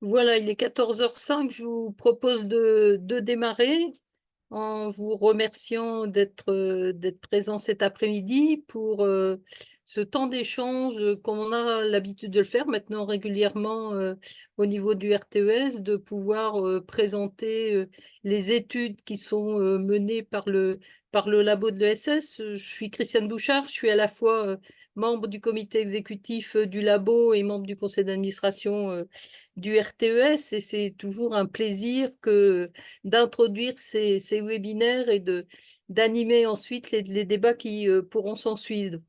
Voilà, il est 14h05. Je vous propose de démarrer en vous remerciant d'être présent cet après-midi pour ce temps d'échange comme on a l'habitude de le faire maintenant régulièrement au niveau du RTES, de pouvoir présenter les études qui sont menées par le labo de l'ESS. Je suis Christiane Bouchard, je suis à la fois membre du comité exécutif du labo et membre du conseil d'administration du RTES, et c'est toujours un plaisir d'introduire ces webinaires et d'animer ensuite les débats qui pourront s'en suivre.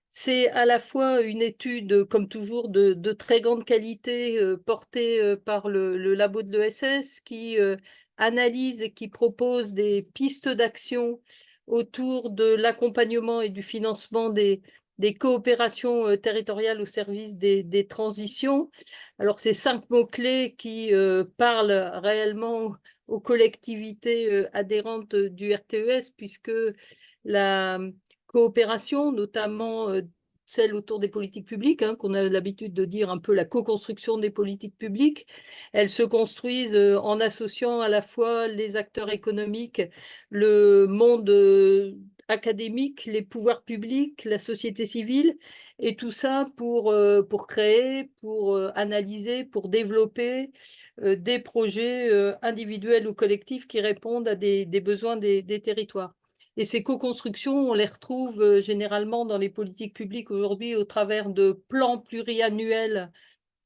C'est à la fois une étude, comme toujours, de très grande qualité portée par le labo de l'ESS qui analyse et qui propose des pistes d'action autour de l'accompagnement et du financement des coopérations territoriales au service des transitions. Alors, c'est 5 mots-clés qui parlent réellement aux collectivités adhérentes du RTES, puisque la coopération, notamment celle autour des politiques publiques, hein, qu'on a l'habitude de dire un peu la co-construction des politiques publiques. Elles se construisent en associant à la fois les acteurs économiques, le monde académique, les pouvoirs publics, la société civile, et tout ça pour créer, pour analyser, pour développer des projets individuels ou collectifs qui répondent à des besoins des territoires. Et ces co-constructions, on les retrouve généralement dans les politiques publiques aujourd'hui au travers de plans pluriannuels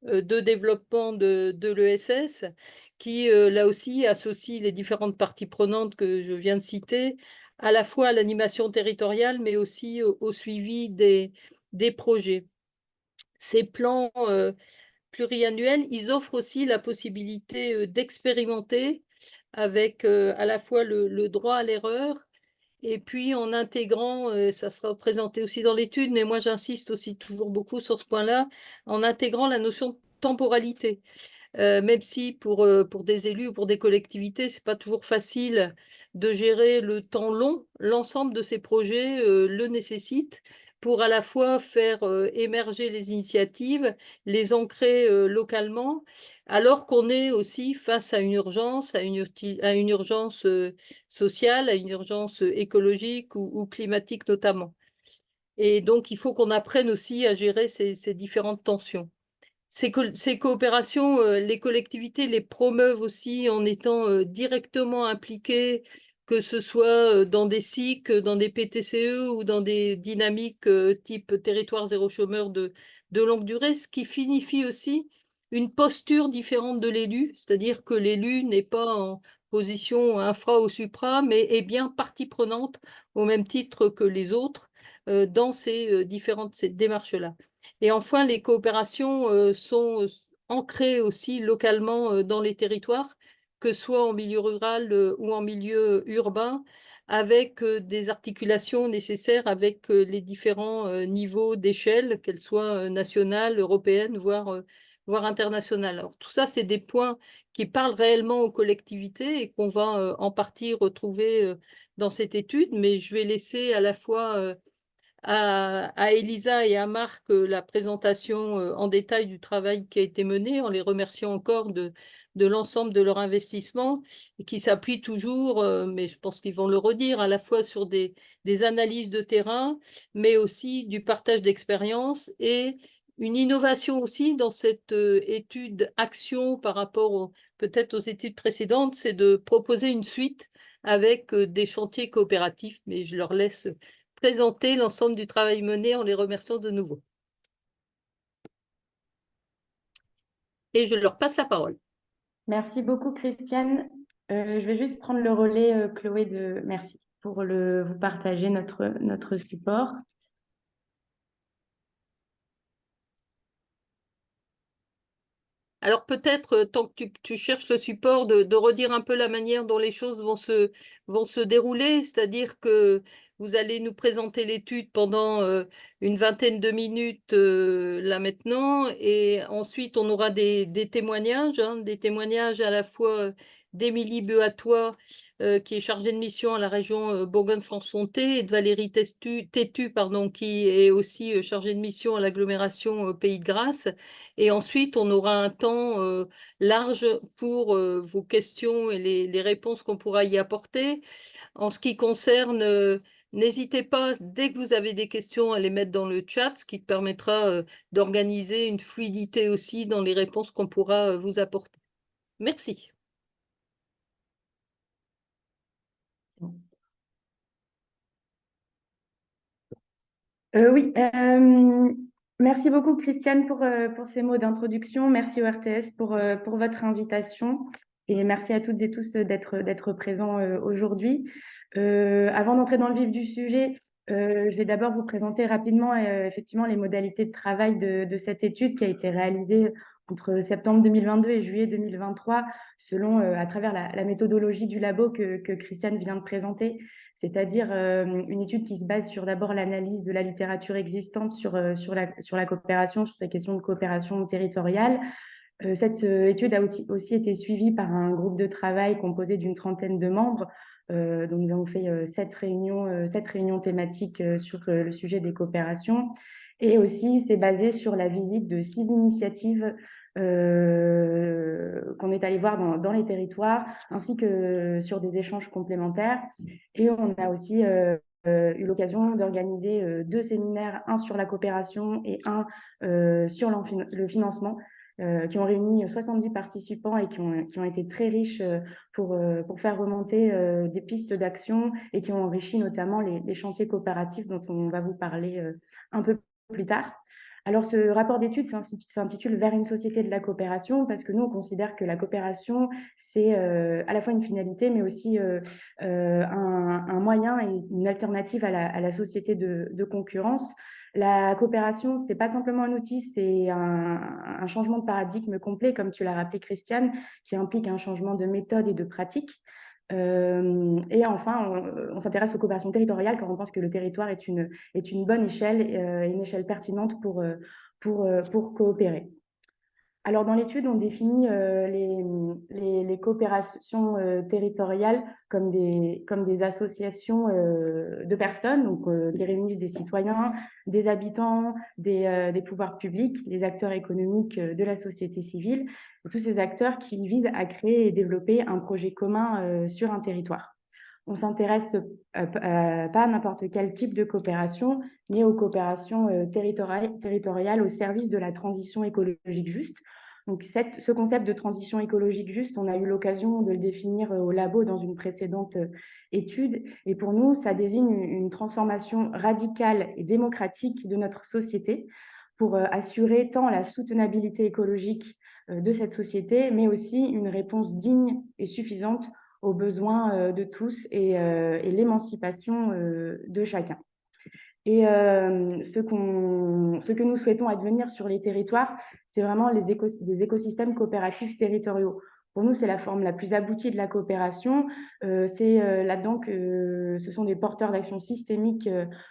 de développement de l'ESS, qui là aussi associent les différentes parties prenantes que je viens de citer, à la fois à l'animation territoriale, mais aussi au suivi des projets. Ces plans pluriannuels, ils offrent aussi la possibilité d'expérimenter avec à la fois le droit à l'erreur, et puis en intégrant, ça sera présenté aussi dans l'étude, mais moi j'insiste aussi toujours beaucoup sur ce point-là, en intégrant la notion de temporalité. Même si pour des élus ou pour des collectivités, c'est pas toujours facile de gérer le temps long, l'ensemble de ces projets le nécessite pour à la fois faire émerger les initiatives, les ancrer localement, alors qu'on est aussi face à une urgence, à une urgence sociale, à une urgence écologique ou climatique notamment. Et donc, il faut qu'on apprenne aussi à gérer ces différentes tensions. Ces coopérations, les collectivités les promeuvent aussi en étant directement impliquées, que ce soit dans des SIC, dans des PTCE ou dans des dynamiques type territoire zéro chômeur de longue durée, ce qui signifie aussi une posture différente de l'élu, c'est-à-dire que l'élu n'est pas en position infra ou supra, mais est bien partie prenante au même titre que les autres dans ces différentes ces démarches-là. Et enfin, les coopérations sont ancrées aussi localement dans les territoires, que ce soit en milieu rural ou en milieu urbain, avec des articulations nécessaires avec les différents niveaux d'échelle, qu'elles soient nationales, européennes, voire internationales. Alors, tout ça, c'est des points qui parlent réellement aux collectivités et qu'on va en partie retrouver dans cette étude, mais je vais laisser à la fois à Elisa et à Marc la présentation en détail du travail qui a été mené, en les remerciant encore de l'ensemble de leur investissement, et qui s'appuie toujours, mais je pense qu'ils vont le redire, à la fois sur des analyses de terrain, mais aussi du partage d'expérience et une innovation aussi dans cette étude action par rapport peut-être aux études précédentes, c'est de proposer une suite avec des chantiers coopératifs, mais je leur laisse présenter l'ensemble du travail mené en les remerciant de nouveau. Et je leur passe la parole. Merci beaucoup, Christiane. Je vais juste prendre le relais, Chloé, merci pour vous partager notre support. Alors peut-être, tant que tu cherches le support, de redire un peu la manière dont les choses vont se dérouler, c'est-à-dire que vous allez nous présenter l'étude pendant une vingtaine de minutes là maintenant, et ensuite on aura des témoignages, hein, des témoignages à la fois d'Émilie Beatois, qui est chargée de mission à la région Bourgogne-Franche-Comté, et de Valérie Tétu, pardon, qui est aussi chargée de mission à l'agglomération Pays de Grasse. Et ensuite, on aura un temps large pour vos questions et les réponses qu'on pourra y apporter. En ce qui concerne, n'hésitez pas, dès que vous avez des questions, à les mettre dans le chat, ce qui permettra d'organiser une fluidité aussi dans les réponses qu'on pourra vous apporter. Merci. Oui, merci beaucoup Christiane pour ces mots d'introduction. Merci au RTS pour votre invitation et merci à toutes et tous d'être présents aujourd'hui. Avant d'entrer dans le vif du sujet, je vais d'abord vous présenter rapidement effectivement les modalités de travail de cette étude qui a été réalisée entre septembre 2022 et juillet 2023 selon à travers la méthodologie du labo que Christiane vient de présenter, c'est-à-dire une étude qui se base sur d'abord l'analyse de la littérature existante sur la coopération, sur ces questions de coopération territoriale. Cette étude a aussi été suivie par un groupe de travail composé d'une trentaine de membres. Donc nous avons fait 7 réunions thématiques sur le sujet des coopérations. Et aussi, c'est basé sur la visite de 6 initiatives qu'on est allé voir dans les territoires, ainsi que sur des échanges complémentaires. Et on a aussi eu l'occasion d'organiser 2 séminaires, un sur la coopération et un sur le financement, qui ont réuni 70 participants et qui ont été très riches pour faire remonter des pistes d'action et qui ont enrichi notamment les chantiers coopératifs dont on va vous parler un peu plus tard. Alors, ce rapport d'étude s'intitule « Vers une société de la coopération » parce que nous, on considère que la coopération, c'est à la fois une finalité, mais aussi un moyen et une alternative à la société de concurrence. La coopération, c'est pas simplement un outil, c'est un changement de paradigme complet, comme tu l'as rappelé, Christiane, qui implique un changement de méthode et de pratique. Et enfin, on s'intéresse aux coopérations territoriales car on pense que le territoire est une bonne échelle, une échelle pertinente pour coopérer. Alors, dans l'étude, on définit les coopérations territoriales comme des associations de personnes donc, qui réunissent des citoyens, des habitants, des pouvoirs publics, des acteurs économiques de la société civile, tous ces acteurs qui visent à créer et développer un projet commun sur un territoire. On s'intéresse pas à n'importe quel type de coopération, mais aux coopérations territoriales au service de la transition écologique juste. Donc, ce concept de transition écologique juste, on a eu l'occasion de le définir au labo dans une précédente étude. Et pour nous, ça désigne une transformation radicale et démocratique de notre société pour assurer tant la soutenabilité écologique de cette société, mais aussi une réponse digne et suffisante aux besoins de tous et l'émancipation de chacun. Et ce que nous souhaitons advenir sur les territoires, c'est vraiment des écosystèmes coopératifs territoriaux. Pour nous, c'est la forme la plus aboutie de la coopération. C'est là-dedans que ce sont des porteurs d'actions systémiques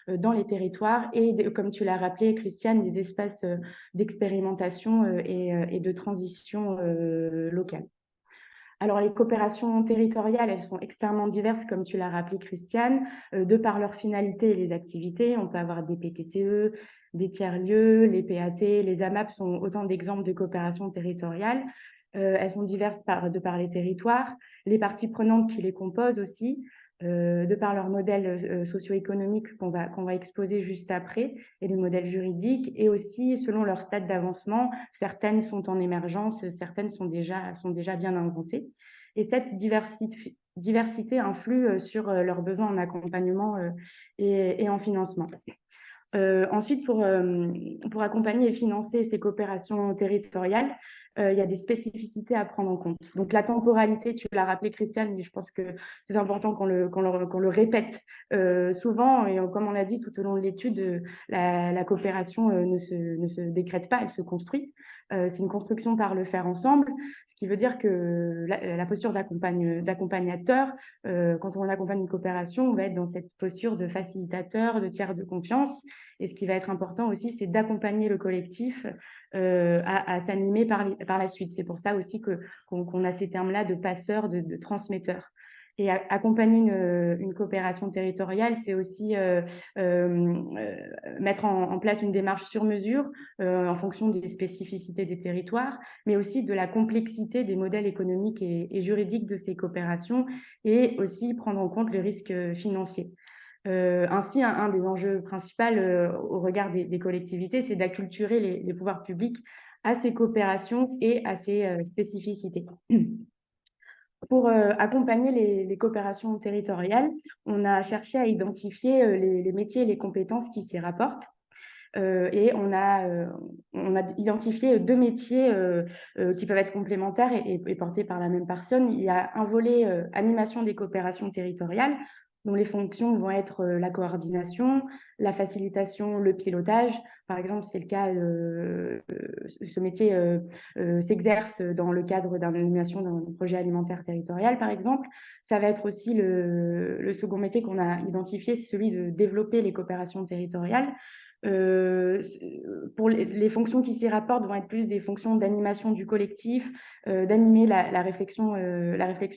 dans les territoires et, comme tu l'as rappelé, Christiane, des espaces d'expérimentation et de transition locale. Alors, les coopérations territoriales, elles sont extrêmement diverses, comme tu l'as rappelé, Christiane, de par leur finalité et les activités. On peut avoir des PTCE, des tiers-lieux, les PAT, les AMAP sont autant d'exemples de coopération territoriale. Elles sont diverses de par les territoires, les parties prenantes qui les composent aussi, de par leur modèle socio-économique qu'on va exposer juste après, et les modèles juridiques, et aussi selon leur stade d'avancement. Certaines sont en émergence, certaines sont déjà bien avancées. Et cette diversité influe sur leurs besoins en accompagnement et en financement. Ensuite, pour accompagner et financer ces coopérations territoriales, il y a des spécificités à prendre en compte. Donc, la temporalité, tu l'as rappelé, Christiane, et je pense que c'est important qu'on le répète souvent. Et comme on l'a dit tout au long de l'étude, la coopération ne se décrète pas, elle se construit. c'est une construction par le faire ensemble, ce qui veut dire que la posture d'accompagnateur, quand on accompagne une coopération, on va être dans cette posture de facilitateur, de tiers de confiance. Et ce qui va être important aussi, c'est d'accompagner le collectif à s'animer par la suite. C'est pour ça aussi qu'on a ces termes-là de passeur, de transmetteur. Et accompagner une coopération territoriale, c'est aussi mettre en place une démarche sur mesure en fonction des spécificités des territoires, mais aussi de la complexité des modèles économiques et juridiques de ces coopérations, et aussi prendre en compte le risque financier. Ainsi, un des enjeux principaux au regard des collectivités, c'est d'acculturer les pouvoirs publics à ces coopérations et à ces spécificités. Pour accompagner les coopérations territoriales, on a cherché à identifier les métiers et les compétences qui s'y rapportent. Et on a identifié 2 métiers qui peuvent être complémentaires et portés par la même personne. Il y a un volet animation des coopérations territoriales, dont les fonctions vont être la coordination, la facilitation, le pilotage. Par exemple, c'est le cas, ce métier s'exerce dans le cadre d'une animation d'un projet alimentaire territorial, par exemple. Ça va être aussi le second métier qu'on a identifié, c'est celui de développer les coopérations territoriales. Pour les fonctions qui s'y rapportent vont être plus des fonctions d'animation du collectif, d'animer la réflexion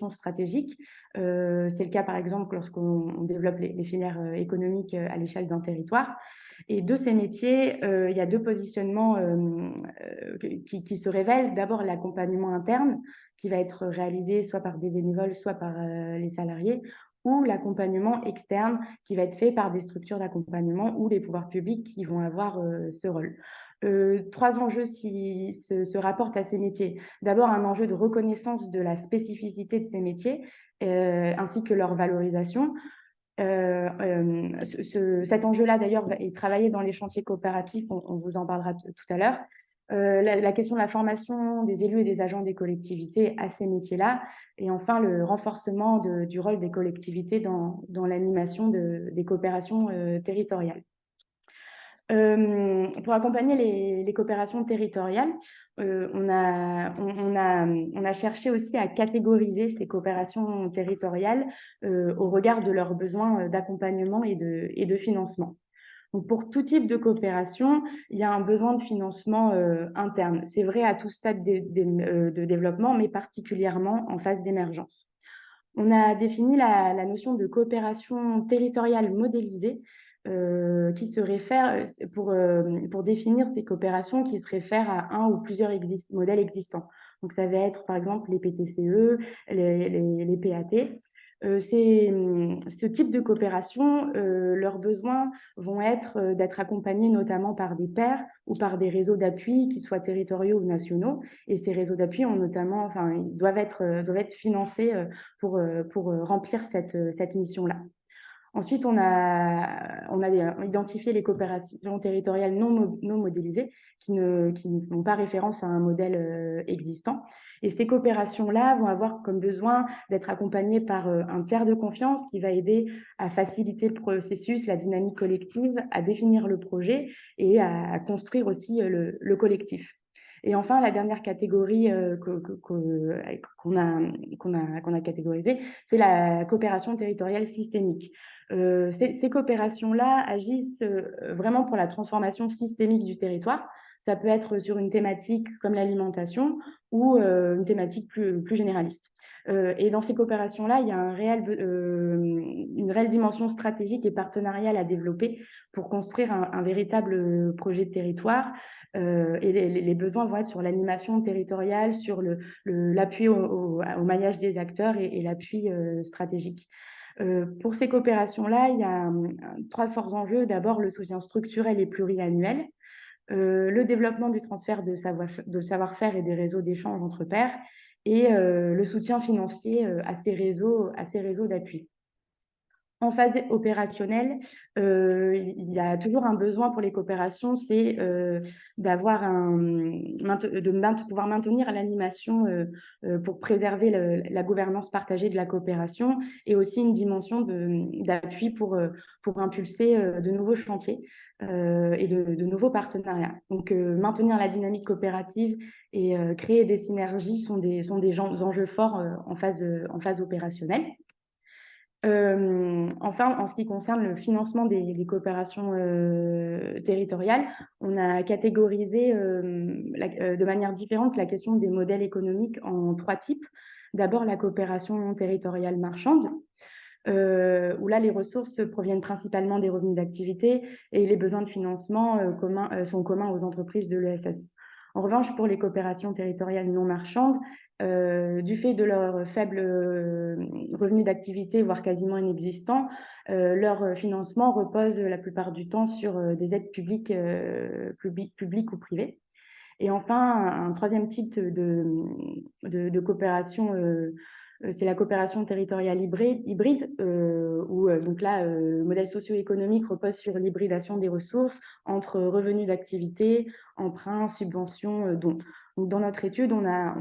stratégique. C'est le cas, par exemple, lorsqu'on développe les filières économiques à l'échelle d'un territoire. Et de ces métiers, il y a 2 positionnements qui se révèlent. D'abord, l'accompagnement interne, qui va être réalisé soit par des bénévoles, soit par les salariés, ou l'accompagnement externe qui va être fait par des structures d'accompagnement ou les pouvoirs publics qui vont avoir ce rôle. 3 enjeux se rapportent à ces métiers. D'abord, un enjeu de reconnaissance de la spécificité de ces métiers ainsi que leur valorisation. Cet enjeu-là, d'ailleurs, est travaillé dans les chantiers coopératifs, on vous en parlera tout à l'heure. La question de la formation des élus et des agents des collectivités à ces métiers-là, et enfin le renforcement du rôle des collectivités dans l'animation des coopérations territoriales. Pour accompagner les coopérations territoriales, on a cherché aussi à catégoriser ces coopérations territoriales au regard de leurs besoins d'accompagnement et de financement. Donc, pour tout type de coopération, il y a un besoin de financement interne. C'est vrai à tout stade de développement, mais particulièrement en phase d'émergence. On a défini la notion de coopération territoriale modélisée qui se réfère, pour définir ces coopérations qui se réfèrent à un ou plusieurs modèles existants. Donc, ça va être par exemple les PTCE, les PAT. Ce type de coopération, leurs besoins vont être d'être accompagnés notamment par des pairs ou par des réseaux d'appui, qui soient territoriaux ou nationaux. Et ces réseaux d'appui ils doivent être financés pour remplir cette mission-là. Ensuite, on a identifié les coopérations territoriales non modélisées qui ne font pas référence à un modèle existant. Et ces coopérations-là vont avoir comme besoin d'être accompagnées par un tiers de confiance qui va aider à faciliter le processus, la dynamique collective, à définir le projet et à construire aussi le collectif. Et enfin, la dernière catégorie qu'on a catégorisée, c'est la coopération territoriale systémique. Ces coopérations-là agissent vraiment pour la transformation systémique du territoire. Ça peut être sur une thématique comme l'alimentation ou une thématique plus généraliste. Et dans ces coopérations-là, il y a une réelle dimension stratégique et partenariale à développer pour construire un véritable projet de territoire. Et les besoins vont être sur l'animation territoriale, sur l'appui au maillage des acteurs et l'appui stratégique. Pour ces coopérations-là, il y a 3 forts enjeux. D'abord, le soutien structurel et pluriannuel, le développement du transfert de savoir-faire et des réseaux d'échange entre pairs, et le soutien financier à ces réseaux d'appui. En phase opérationnelle, il y a toujours un besoin pour les coopérations, c'est d'avoir pouvoir maintenir l'animation pour préserver la gouvernance partagée de la coopération, et aussi une dimension d'appui pour impulser de nouveaux chantiers et de nouveaux partenariats. Donc, maintenir la dynamique coopérative et créer des synergies sont des enjeux forts en phase opérationnelle. Enfin, en ce qui concerne le financement des coopérations territoriales, on a catégorisé de manière différente la question des modèles économiques en 3 types. D'abord, la coopération territoriale marchande, où là, les ressources proviennent principalement des revenus d'activité et les besoins de financement sont communs aux entreprises de l'ESS. En revanche, pour les coopérations territoriales non marchandes, du fait de leur faible revenu d'activité, voire quasiment inexistant, leur financement repose la plupart du temps sur des aides publiques ou privées. Et enfin, un troisième type de coopération, c'est la coopération territoriale hybride, où donc là, le modèle socio-économique repose sur l'hybridation des ressources entre revenus d'activité, emprunts, subventions, dons. Donc, dans notre étude, on a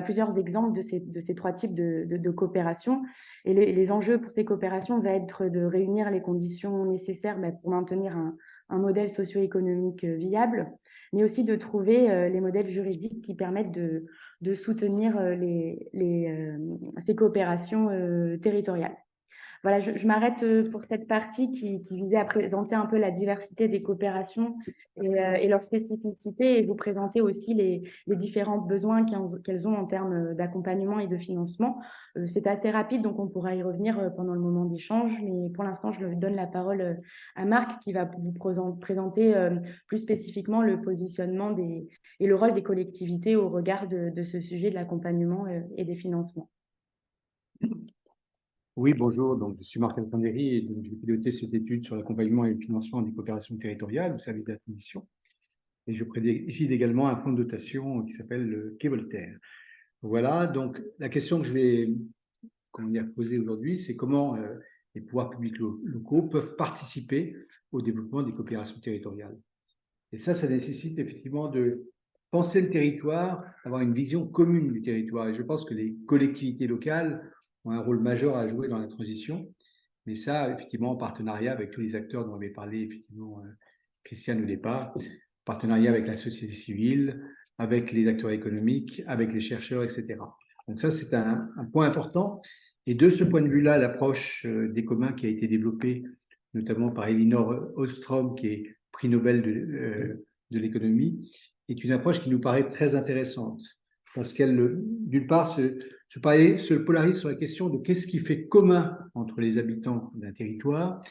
plusieurs exemples de ces 3 types de coopération. Et les enjeux pour ces coopérations vont être de réunir les conditions nécessaires pour maintenir un modèle socio-économique viable, mais aussi de trouver les modèles juridiques qui permettent de soutenir ces coopérations territoriales. Voilà, je m'arrête pour cette partie qui visait à présenter un peu la diversité des coopérations et leurs spécificités, et vous présenter aussi les différents besoins qu'elles ont en termes d'accompagnement et de financement. C'est assez rapide, donc on pourra y revenir pendant le moment d'échange, mais pour l'instant, je donne la parole à Marc qui va vous présenter plus spécifiquement le positionnement et le rôle des collectivités au regard de ce sujet de l'accompagnement et des financements. Oui, bonjour. Donc, je suis Marc Alfandéry et donc, je vais piloter cette étude sur l'accompagnement et le financement des coopérations territoriales au service de la transition. Et je préside également un fonds de dotation qui s'appelle le Quai Voltaire. Voilà, donc la question que je vais poser aujourd'hui, c'est comment les pouvoirs publics locaux peuvent participer au développement des coopérations territoriales. Et ça nécessite effectivement de penser le territoire, avoir une vision commune du territoire. Et je pense que les collectivités locales ont un rôle majeur à jouer dans la transition. Mais ça, effectivement, en partenariat avec tous les acteurs dont avait parlé, effectivement, Christiane au départ, partenariat avec la société civile, avec les acteurs économiques, avec les chercheurs, etc. Donc ça, c'est un point important. Et de ce point de vue-là, l'approche des communs qui a été développée, notamment par Elinor Ostrom, qui est prix Nobel de l'économie, est une approche qui nous paraît très intéressante. Parce qu'elle, d'une part, se polarise sur la question de qu'est-ce qui fait commun entre les habitants d'un territoire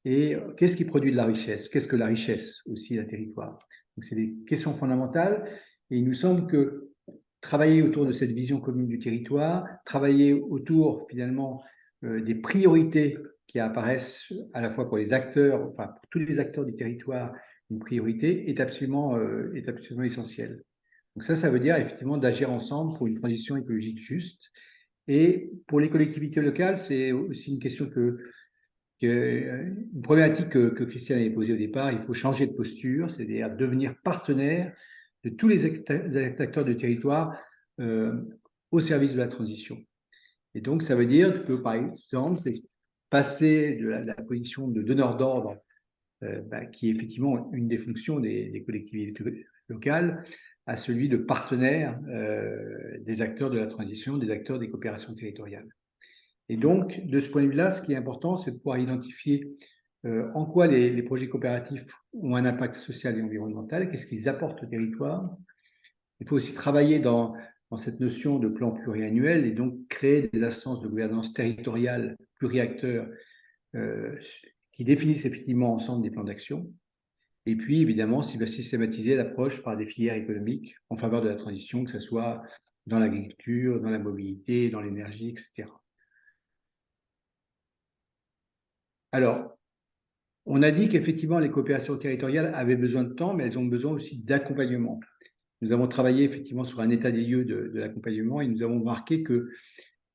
et qu'est-ce qui produit de la richesse, qu'est-ce que la richesse aussi d'un territoire. Donc, c'est des questions fondamentales et il nous semble que travailler autour de cette vision commune du territoire, travailler autour finalement des priorités qui apparaissent à la fois pour les acteurs, enfin pour tous les acteurs du territoire, une priorité est absolument essentiel. Donc ça veut dire effectivement d'agir ensemble pour une transition écologique juste. Et pour les collectivités locales, c'est aussi une question une problématique que Christiane avait posée au départ. Il faut changer de posture, c'est-à-dire devenir partenaire de tous les acteurs du territoire au service de la transition. Et donc, ça veut dire que, par exemple, c'est passer de la position de donneur d'ordre, qui est effectivement une des fonctions des collectivités locales, à celui de partenaire des acteurs de la transition, des acteurs des coopérations territoriales. Et donc, de ce point de vue-là, ce qui est important, c'est de pouvoir identifier en quoi les projets coopératifs ont un impact social et environnemental, qu'est-ce qu'ils apportent au territoire. Il faut aussi travailler dans cette notion de plan pluriannuel et donc créer des instances de gouvernance territoriale pluriacteurs qui définissent effectivement ensemble des plans d'action. Et puis, évidemment, s'il va systématiser l'approche par des filières économiques en faveur de la transition, que ce soit dans l'agriculture, dans la mobilité, dans l'énergie, etc. Alors, on a dit qu'effectivement, les coopérations territoriales avaient besoin de temps, mais elles ont besoin aussi d'accompagnement. Nous avons travaillé effectivement sur un état des lieux de l'accompagnement et nous avons remarqué que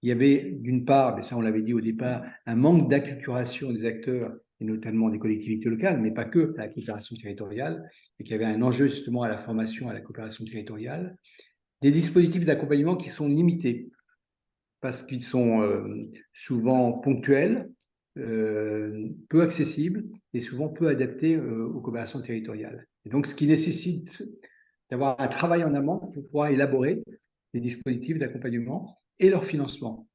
il y avait d'une part, mais ça on l'avait dit au départ, un manque d'acculturation des acteurs, et notamment des collectivités locales, mais pas que, à la coopération territoriale, et qu'il y avait un enjeu justement à la formation, à la coopération territoriale, des dispositifs d'accompagnement qui sont limités, parce qu'ils sont souvent ponctuels, peu accessibles et souvent peu adaptés aux coopérations territoriales. Et donc, ce qui nécessite d'avoir un travail en amont pour pouvoir élaborer les dispositifs d'accompagnement et leur financement.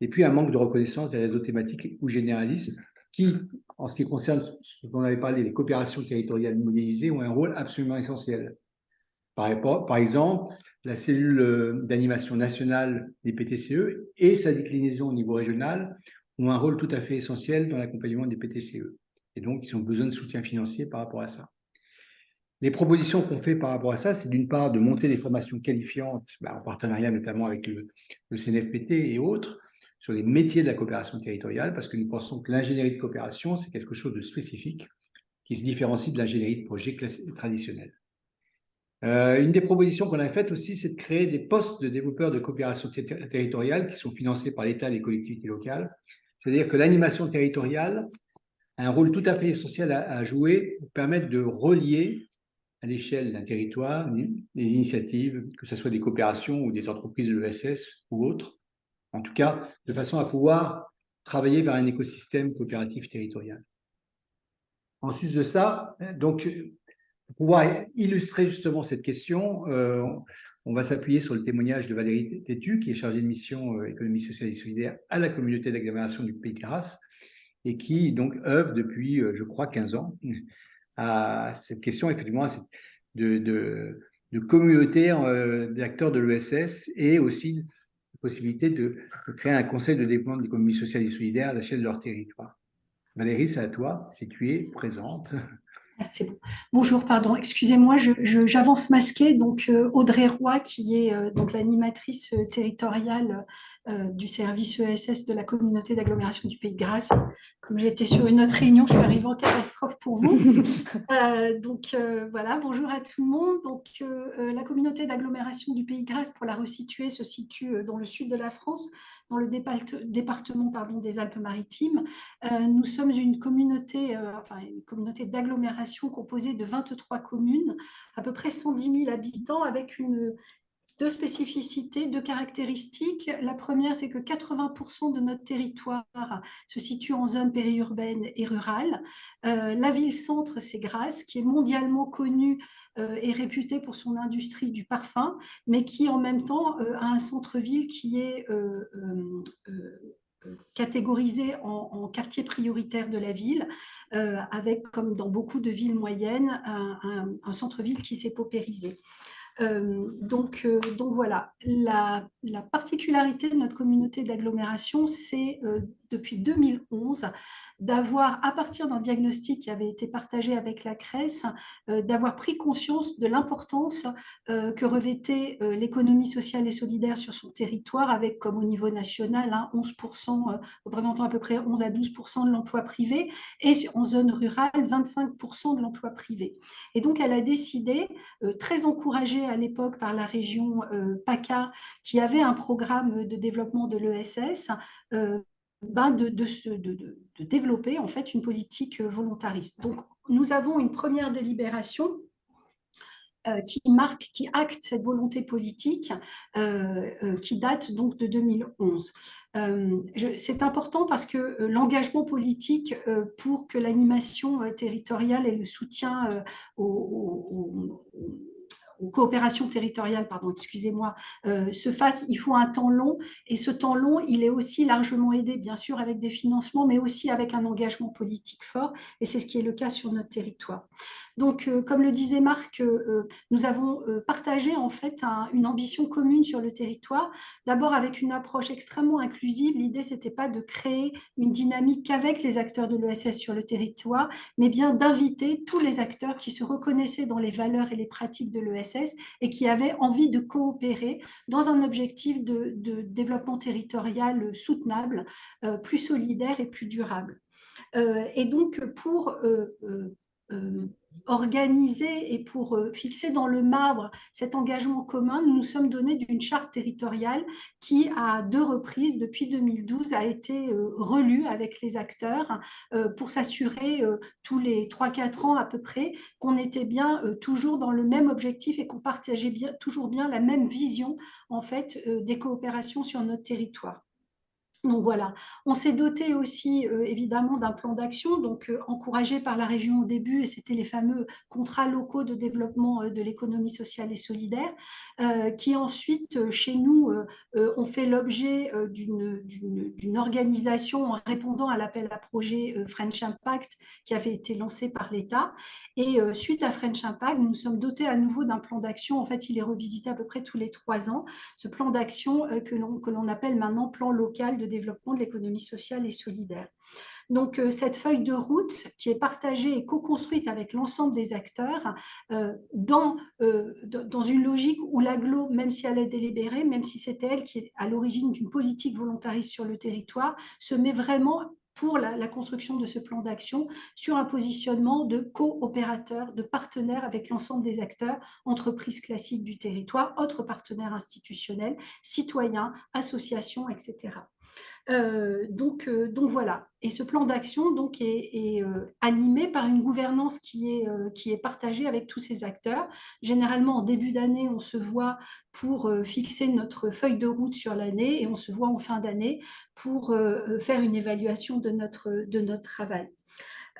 Et puis, un manque de reconnaissance des réseaux thématiques ou généralistes qui, en ce qui concerne ce dont on avait parlé, les coopérations territoriales modélisées, ont un rôle absolument essentiel. Par exemple, la cellule d'animation nationale des PTCE et sa déclinaison au niveau régional ont un rôle tout à fait essentiel dans l'accompagnement des PTCE. Et donc, ils ont besoin de soutien financier par rapport à ça. Les propositions qu'on fait par rapport à ça, c'est d'une part de monter des formations qualifiantes, en partenariat notamment avec le CNFPT et autres, sur les métiers de la coopération territoriale, parce que nous pensons que l'ingénierie de coopération, c'est quelque chose de spécifique qui se différencie de l'ingénierie de projet traditionnelle. Une des propositions qu'on a faites aussi, c'est de créer des postes de développeurs de coopération territoriale qui sont financés par l'État et les collectivités locales. C'est-à-dire que l'animation territoriale a un rôle tout à fait essentiel à jouer pour permettre de relier à l'échelle d'un territoire les initiatives, que ce soit des coopérations ou des entreprises de l'ESS ou autres, en tout cas de façon à pouvoir travailler vers un écosystème coopératif territorial. Ensuite de ça, donc, pour pouvoir illustrer justement cette question, on va s'appuyer sur le témoignage de Valérie Tétu, qui est chargée de mission économie sociale et solidaire à la communauté d'agglomération du Pays de Grasse, et qui donc œuvre depuis, je crois, 15 ans à cette question, effectivement, de communauté d'acteurs de l'ESS et aussi la possibilité de créer un conseil de développement de l'économie sociale et solidaire à l'échelle de leur territoire. Valérie, c'est à toi, si tu es présente. Ah, c'est bon. Bonjour, pardon, excusez-moi, j'avance masquée. Donc, Audrey Roy, qui est donc l'animatrice territoriale du service ESS de la communauté d'agglomération du Pays de Grasse. Comme j'étais sur une autre réunion, je suis arrivée en catastrophe pour vous. Voilà, bonjour à tout le monde. Donc, la communauté d'agglomération du Pays de Grasse, pour la resituer, se situe dans le sud de la France, dans le département des Alpes-Maritimes. Nous sommes une communauté d'agglomération composée de 23 communes, à peu près 110 000 habitants, avec deux spécificités, deux caractéristiques. La première, c'est que 80% de notre territoire se situe en zone périurbaine et rurale. La ville-centre, c'est Grasse, qui est mondialement connue et réputée pour son industrie du parfum, mais qui en même temps a un centre-ville qui est catégorisé en quartier prioritaire de la ville, avec, comme dans beaucoup de villes moyennes, un centre-ville qui s'est paupérisé. Donc voilà, la particularité de notre communauté d'agglomération, c'est depuis 2011 d'avoir, à partir d'un diagnostic qui avait été partagé avec la CRES, d'avoir pris conscience de l'importance que revêtait l'économie sociale et solidaire sur son territoire, avec comme au niveau national 11%, représentant à peu près 11 à 12% de l'emploi privé, et en zone rurale 25% de l'emploi privé. Et donc elle a décidé, très encouragée à l'époque par la région PACA, qui avait un programme de développement de l'ESS, de développer en fait une politique volontariste. Donc nous avons une première délibération qui acte cette volonté politique qui date donc de 2011. C'est important parce que l'engagement politique pour que l'animation territoriale et le soutien aux coopérations territoriales, excusez-moi, se fasse, il faut un temps long, et ce temps long, il est aussi largement aidé, bien sûr, avec des financements, mais aussi avec un engagement politique fort, et c'est ce qui est le cas sur notre territoire. Donc, comme le disait Marc, nous avons partagé en fait une ambition commune sur le territoire, d'abord avec une approche extrêmement inclusive. L'idée, c'était pas de créer une dynamique qu'avec les acteurs de l'ESS sur le territoire, mais bien d'inviter tous les acteurs qui se reconnaissaient dans les valeurs et les pratiques de l'ESS et qui avaient envie de coopérer dans un objectif de développement territorial soutenable, plus solidaire et plus durable. Et donc, pour organiser et pour fixer dans le marbre cet engagement commun, nous nous sommes donnés d'une charte territoriale qui, à 2 reprises, depuis 2012, a été relue avec les acteurs pour s'assurer tous les 3-4 ans à peu près qu'on était bien toujours dans le même objectif et qu'on partageait toujours bien la même vision en fait des coopérations sur notre territoire. Donc voilà, on s'est doté aussi évidemment d'un plan d'action, donc encouragé par la région au début, et c'était les fameux contrats locaux de développement de l'économie sociale et solidaire, qui ensuite chez nous ont fait l'objet d'une organisation en répondant à l'appel à projet French Impact qui avait été lancé par l'État. Et suite à French Impact, nous nous sommes dotés à nouveau d'un plan d'action. En fait, il est revisité à peu près tous les 3 ans. Ce plan d'action que l'on appelle maintenant plan local de développement de l'économie sociale et solidaire. Donc, cette feuille de route qui est partagée et co-construite avec l'ensemble des acteurs dans une logique où l'agglo, même si elle est délibérée, même si c'était elle qui est à l'origine d'une politique volontariste sur le territoire, se met vraiment pour la construction de ce plan d'action sur un positionnement de coopérateur, de partenaire avec l'ensemble des acteurs, entreprises classiques du territoire, autres partenaires institutionnels, citoyens, associations, etc. Donc voilà. Et ce plan d'action donc est animé par une gouvernance qui est partagée avec tous ces acteurs. Généralement, en début d'année, on se voit pour fixer notre feuille de route sur l'année et on se voit en fin d'année pour faire une évaluation de notre travail.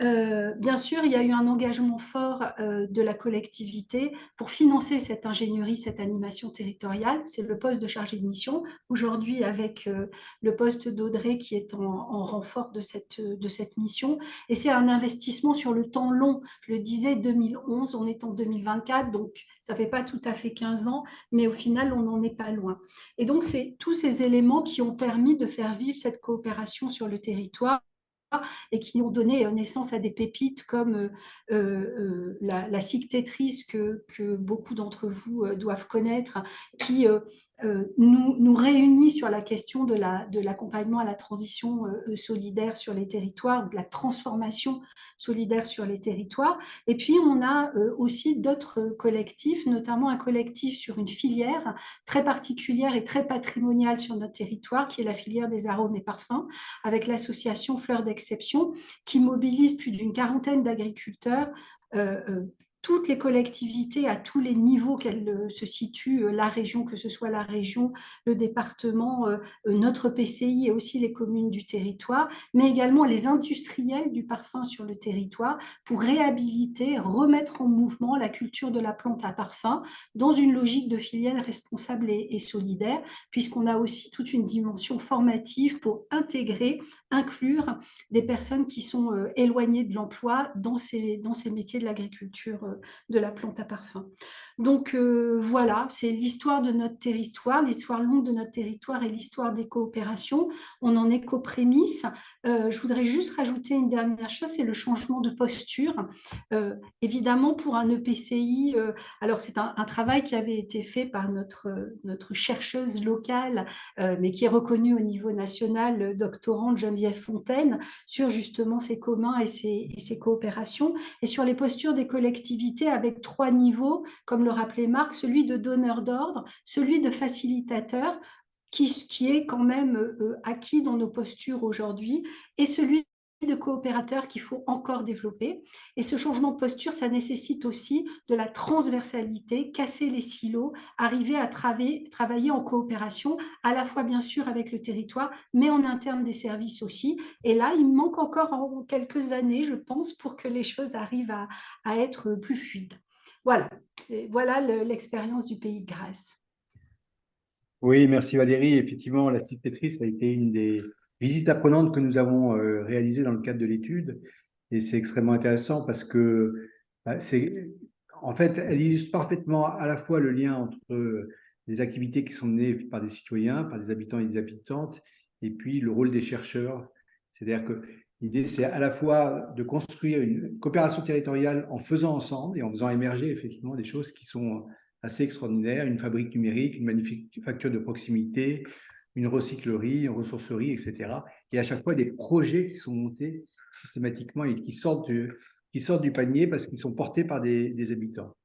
Bien sûr, il y a eu un engagement fort de la collectivité pour financer cette ingénierie, cette animation territoriale. C'est le poste de chargé de mission. Aujourd'hui, avec le poste d'Audrey qui est en renfort de cette mission. Et c'est un investissement sur le temps long. Je le disais, 2011, on est en 2024, donc ça ne fait pas tout à fait 15 ans, mais au final, on n'en est pas loin. Et donc, c'est tous ces éléments qui ont permis de faire vivre cette coopération sur le territoire et qui ont donné naissance à des pépites comme la SIG Tetris que beaucoup d'entre vous doivent connaître, qui nous réunit sur la question de l'accompagnement à la transition solidaire sur les territoires, de la transformation solidaire sur les territoires. Et puis, on a aussi d'autres collectifs, notamment un collectif sur une filière très particulière et très patrimoniale sur notre territoire, qui est la filière des arômes et parfums, avec l'association Fleurs d'Exception, qui mobilise plus d'une 40aine d'agriculteurs, toutes les collectivités à tous les niveaux qu'elles se situent, la région, que ce soit la région, le département, notre PCI et aussi les communes du territoire, mais également les industriels du parfum sur le territoire pour réhabiliter, remettre en mouvement la culture de la plante à parfum dans une logique de filière responsable et solidaire, puisqu'on a aussi toute une dimension formative pour intégrer, inclure des personnes qui sont éloignées de l'emploi dans ces métiers de l'agriculture de la plante à parfum. Donc voilà, c'est l'histoire de notre territoire, l'histoire longue de notre territoire et l'histoire des coopérations. On en est qu'aux prémices. Je voudrais juste rajouter une dernière chose, c'est le changement de posture. Évidemment, pour un EPCI, alors c'est un travail qui avait été fait par notre chercheuse locale, mais qui est reconnue au niveau national, doctorante Geneviève Fontaine, sur justement ces communs et ces coopérations, et sur les postures des collectivités avec 3 niveaux, comme le rappelait Marc, celui de donneur d'ordre, celui de facilitateur, qui est quand même acquis dans nos postures aujourd'hui, et celui de coopérateurs qu'il faut encore développer. Et ce changement de posture, ça nécessite aussi de la transversalité, casser les silos, arriver à travailler en coopération, à la fois bien sûr avec le territoire, mais en interne des services aussi. Et là, il manque encore quelques années, je pense, pour que les choses arrivent à être plus fluides. Voilà, voilà l'expérience du pays de Grèce. Oui, merci Valérie. Effectivement, la SIG Tetris a été une des visites apprenantes que nous avons réalisées dans le cadre de l'étude. Et c'est extrêmement intéressant parce que en fait, elle illustre parfaitement à la fois le lien entre les activités qui sont menées par des citoyens, par des habitants et des habitantes, et puis le rôle des chercheurs. C'est-à-dire que l'idée, c'est à la fois de construire une coopération territoriale en faisant ensemble et en faisant émerger effectivement des choses qui sont assez extraordinaires, une fabrique numérique, une manufacture de proximité, une recyclerie, une ressourcerie, etc. Et à chaque fois, des projets qui sont montés systématiquement et qui sortent qui sortent du panier parce qu'ils sont portés par des habitants.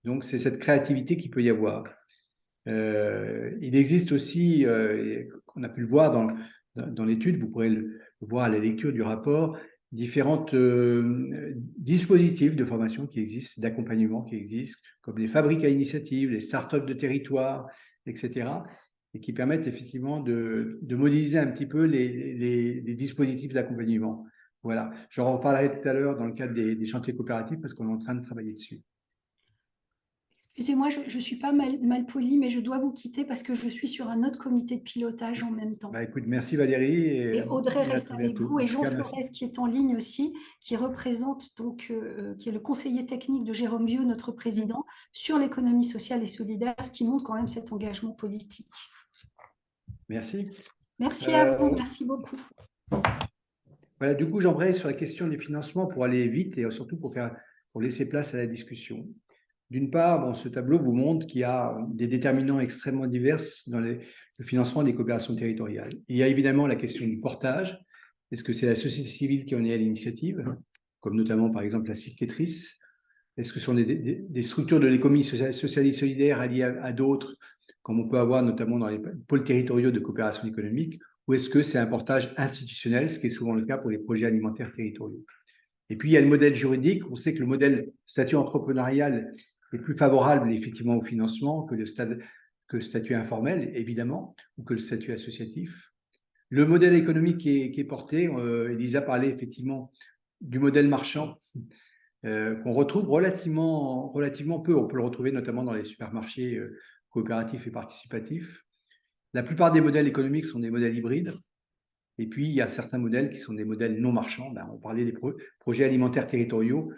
Donc, c'est cette créativité qu'il peut y avoir. Il existe aussi, on a pu le voir dans l'étude, vous pourrez le voir à la lecture du rapport, différents dispositifs de formation qui existent, d'accompagnement qui existent, comme les fabriques à initiative, les startups de territoire, etc., et qui permettent effectivement de modéliser un petit peu les dispositifs d'accompagnement. Voilà, j'en reparlerai tout à l'heure dans le cadre des chantiers coopératifs parce qu'on est en train de travailler dessus. Excusez-moi, je ne suis pas mal polie, mais je dois vous quitter parce que je suis sur un autre comité de pilotage en même temps. Bah, écoute, merci Valérie. Et Audrey À reste très avec bientôt. vous, et En tout Jean cas, merci. Flores qui est en ligne aussi, qui représente donc, qui est le conseiller technique de Jérôme Vieux, notre président, sur l'économie sociale et solidaire, ce qui montre quand même cet engagement politique. Merci. Merci à vous, merci beaucoup. Voilà, du coup, j'embraye sur la question des financements pour aller vite et surtout pour laisser place à la discussion. D'une part, bon, ce tableau vous montre qu'il y a des déterminants extrêmement divers dans le financement des coopérations territoriales. Il y a évidemment la question du portage. Est-ce que c'est la société civile qui en est à l'initiative, comme notamment par exemple la Cicatrice? Est-ce que ce sont des structures de l'économie sociale et solidaire alliées à d'autres, comme on peut avoir notamment dans les pôles territoriaux de coopération économique, ou est-ce que c'est un portage institutionnel, ce qui est souvent le cas pour les projets alimentaires territoriaux? Et puis, il y a le modèle juridique. On sait que le modèle statut entrepreneurial est plus favorable effectivement au financement que le statut informel, évidemment, ou que le statut associatif. Le modèle économique qui est porté, Elisa parlait effectivement du modèle marchand, qu'on retrouve relativement peu. On peut le retrouver notamment dans les supermarchés coopératifs et participatifs. La plupart des modèles économiques sont des modèles hybrides. Et puis, il y a certains modèles qui sont des modèles non marchands. Ben, on parlait des projets alimentaires territoriaux.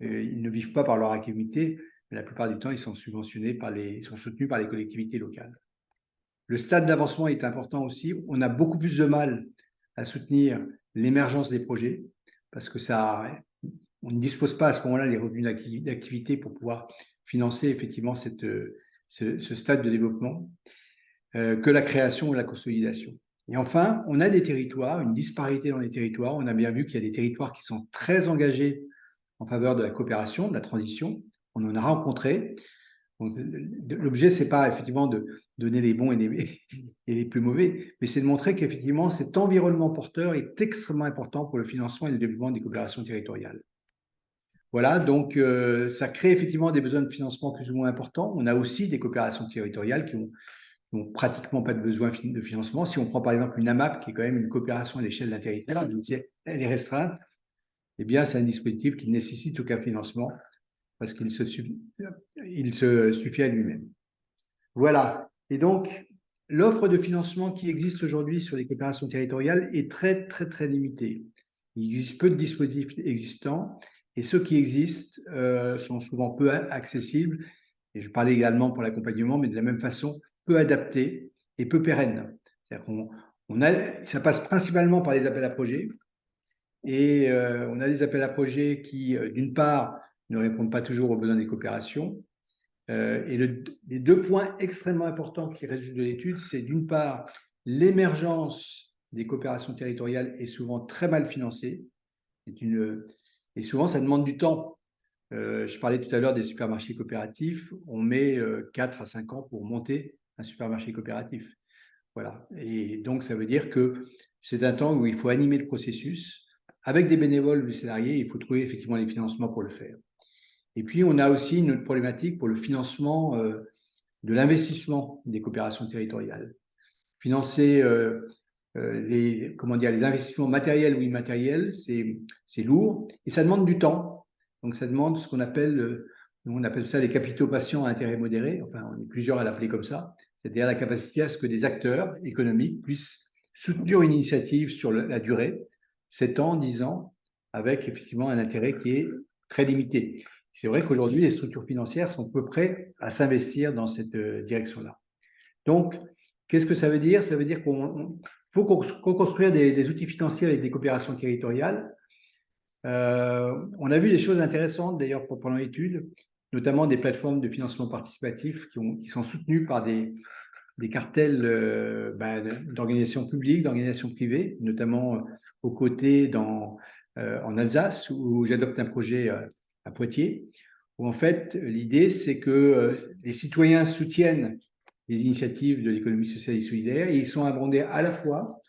Ils ne vivent pas par leur activité, mais la plupart du temps, ils sont subventionnés ils sont soutenus par les collectivités locales. Le stade d'avancement est important aussi. On a beaucoup plus de mal à soutenir l'émergence des projets parce que on ne dispose pas à ce moment-là des revenus d'activité pour pouvoir financer effectivement ce stade de développement que la création ou la consolidation. Et enfin, on a des territoires, une disparité dans les territoires. On a bien vu qu'il y a des territoires qui sont très engagés en faveur de la coopération, de la transition. On en a rencontré. L'objet, ce n'est pas effectivement de donner les bons et les plus mauvais, mais c'est de montrer qu'effectivement, cet environnement porteur est extrêmement important pour le financement et le développement des coopérations territoriales. Voilà, donc ça crée effectivement des besoins de financement plus ou moins importants. On a aussi des coopérations territoriales qui n'ont pratiquement pas de besoin de financement. Si on prend par exemple une AMAP, qui est quand même une coopération à l'échelle d'un territoire, elle est restreinte, eh bien c'est un dispositif qui ne nécessite aucun financement parce qu'il se suffit à lui-même. Voilà. Et donc, l'offre de financement qui existe aujourd'hui sur les coopérations territoriales est très, très, très limitée. Il existe peu de dispositifs existants et ceux qui existent sont souvent peu accessibles. Et je parlais également pour l'accompagnement, mais de la même façon, peu adaptés et peu pérennes. Ça passe principalement par les appels à projets. Et on a des appels à projets qui, d'une part, ne répondent pas toujours aux besoins des coopérations. Et les deux points extrêmement importants qui résultent de l'étude, c'est d'une part, l'émergence des coopérations territoriales est souvent très mal financée. Et souvent, ça demande du temps. Je parlais tout à l'heure des supermarchés coopératifs. On met 4 à 5 ans pour monter un supermarché coopératif. Voilà. Et donc, ça veut dire que c'est un temps où il faut animer le processus. Avec des bénévoles ou des salariés, il faut trouver effectivement les financements pour le faire. Et puis, on a aussi une autre problématique pour le financement de l'investissement des coopérations territoriales. Financer les investissements matériels ou immatériels, c'est lourd et ça demande du temps. Donc, ça demande ce qu'on appelle, on appelle ça les capitaux patients à intérêt modéré. Enfin, on est plusieurs à l'appeler comme ça. C'est-à-dire la capacité à ce que des acteurs économiques puissent soutenir une initiative sur la durée, 7 ans, 10 ans, avec effectivement un intérêt qui est très limité. C'est vrai qu'aujourd'hui, les structures financières sont peu prêtes à s'investir dans cette direction-là. Donc, qu'est-ce que ça veut dire? Ça veut dire qu'on faut construire des outils financiers avec des coopérations territoriales. On a vu des choses intéressantes d'ailleurs pendant l'étude, notamment des plateformes de financement participatif qui sont soutenues par des cartels d'organisations publiques, d'organisations privées, notamment aux côtés dans en Alsace, où j'adopte un projet à Poitiers, où en fait, l'idée, c'est que les citoyens soutiennent les initiatives de l'économie sociale et solidaire, et ils sont abondés à la fois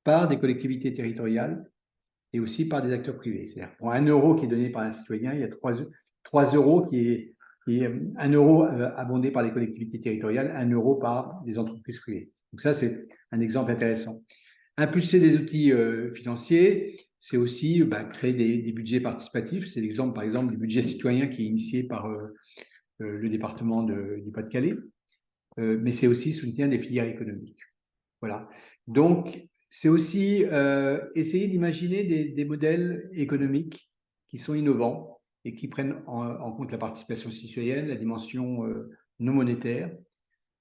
par des collectivités territoriales et aussi par des acteurs privés. C'est-à-dire pour 1 euro qui est donné par un citoyen, il y a 3 euros qui est 1 euro abondé par les collectivités territoriales, 1 euro par des entreprises privées. Donc ça, c'est un exemple intéressant. Impulser des outils financiers, c'est aussi créer des budgets participatifs. C'est l'exemple, par exemple, du budget citoyen qui est initié par le département du Pas-de-Calais. Mais c'est aussi soutenir des filières économiques. Voilà. Donc, c'est aussi essayer d'imaginer des modèles économiques qui sont innovants et qui prennent en compte la participation citoyenne, la dimension non monétaire.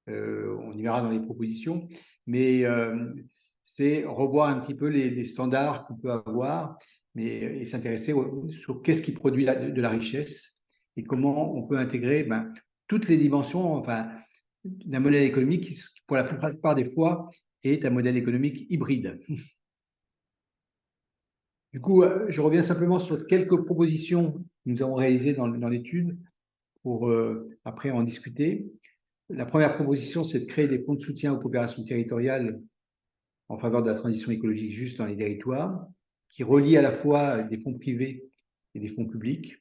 On y verra dans les propositions, mais c'est revoir un petit peu les standards qu'on peut avoir, et s'intéresser sur qu'est-ce qui produit de la richesse et comment on peut intégrer toutes les dimensions, enfin, d'un modèle économique qui, pour la plupart des fois, est un modèle économique hybride. Du coup, je reviens simplement sur quelques propositions que nous avons réalisées dans l'étude pour après en discuter. La première proposition, c'est de créer des fonds de soutien aux coopérations territoriales en faveur de la transition écologique juste dans les territoires, qui relient à la fois des fonds privés et des fonds publics.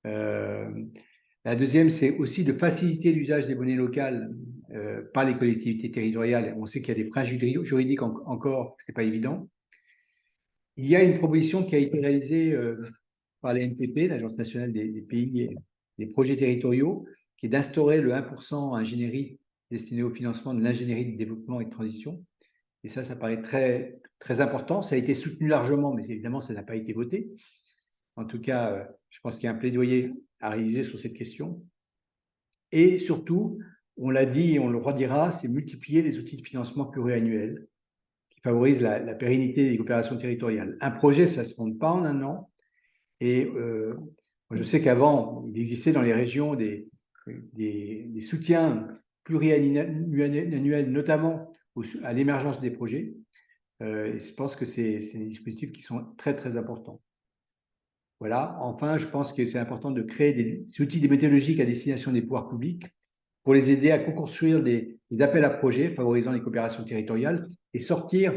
La deuxième, c'est aussi de faciliter l'usage des monnaies locales par les collectivités territoriales. On sait qu'il y a des freins juridiques encore, c'est pas évident. Il y a une proposition qui a été réalisée par l'ANPP, l'Agence nationale des pays et des projets territoriaux, qui est d'instaurer le 1% ingénierie destiné au financement de l'ingénierie de développement et de transition. Et ça paraît très, très important. Ça a été soutenu largement, mais évidemment, ça n'a pas été voté. En tout cas, je pense qu'il y a un plaidoyer à réaliser sur cette question. Et surtout, on l'a dit et on le redira, c'est multiplier les outils de financement pluriannuels qui favorisent la pérennité des coopérations territoriales. Un projet, ça ne se monte pas en 1 an. Et je sais qu'avant, il existait dans les régions des soutiens pluriannuels, notamment à l'émergence des projets. Et je pense que c'est des dispositifs qui sont très, très importants. Voilà. Enfin, je pense que c'est important de créer des outils méthodologiques à destination des pouvoirs publics pour les aider à co-construire des appels à projets favorisant les coopérations territoriales et sortir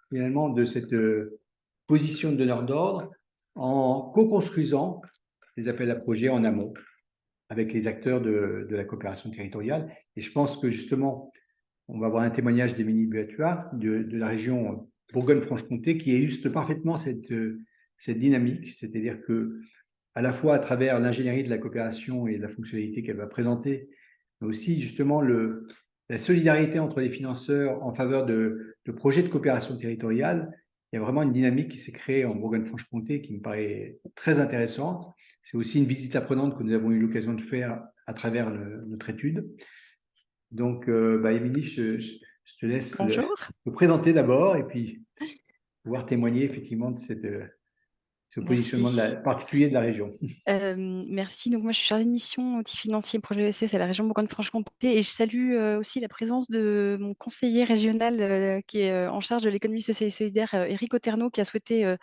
finalement de cette position de donneur d'ordre en co-construisant des appels à projets en amont avec les acteurs de la coopération territoriale. Et je pense que justement, on va avoir un témoignage d'Émilie Buatua de la région Bourgogne-Franche-Comté qui illustre parfaitement cette dynamique, c'est-à-dire que à la fois à travers l'ingénierie de la coopération et la fonctionnalité qu'elle va présenter, mais aussi justement la solidarité entre les financeurs en faveur de projets de coopération territoriale. Il y a vraiment une dynamique qui s'est créée en Bourgogne-Franche-Comté qui me paraît très intéressante. C'est aussi une visite apprenante que nous avons eu l'occasion de faire à travers notre étude. Donc, Émilie, je te laisse te présenter d'abord et puis pouvoir témoigner effectivement de ce positionnement particulier de la région. Merci. Donc moi, je suis chargée de mission outils financiers projet ESS à la région Bourgogne-Franche-Comté et je salue aussi la présence de mon conseiller régional qui est en charge de l'économie sociale et solidaire, Éric Oterno, qui a souhaité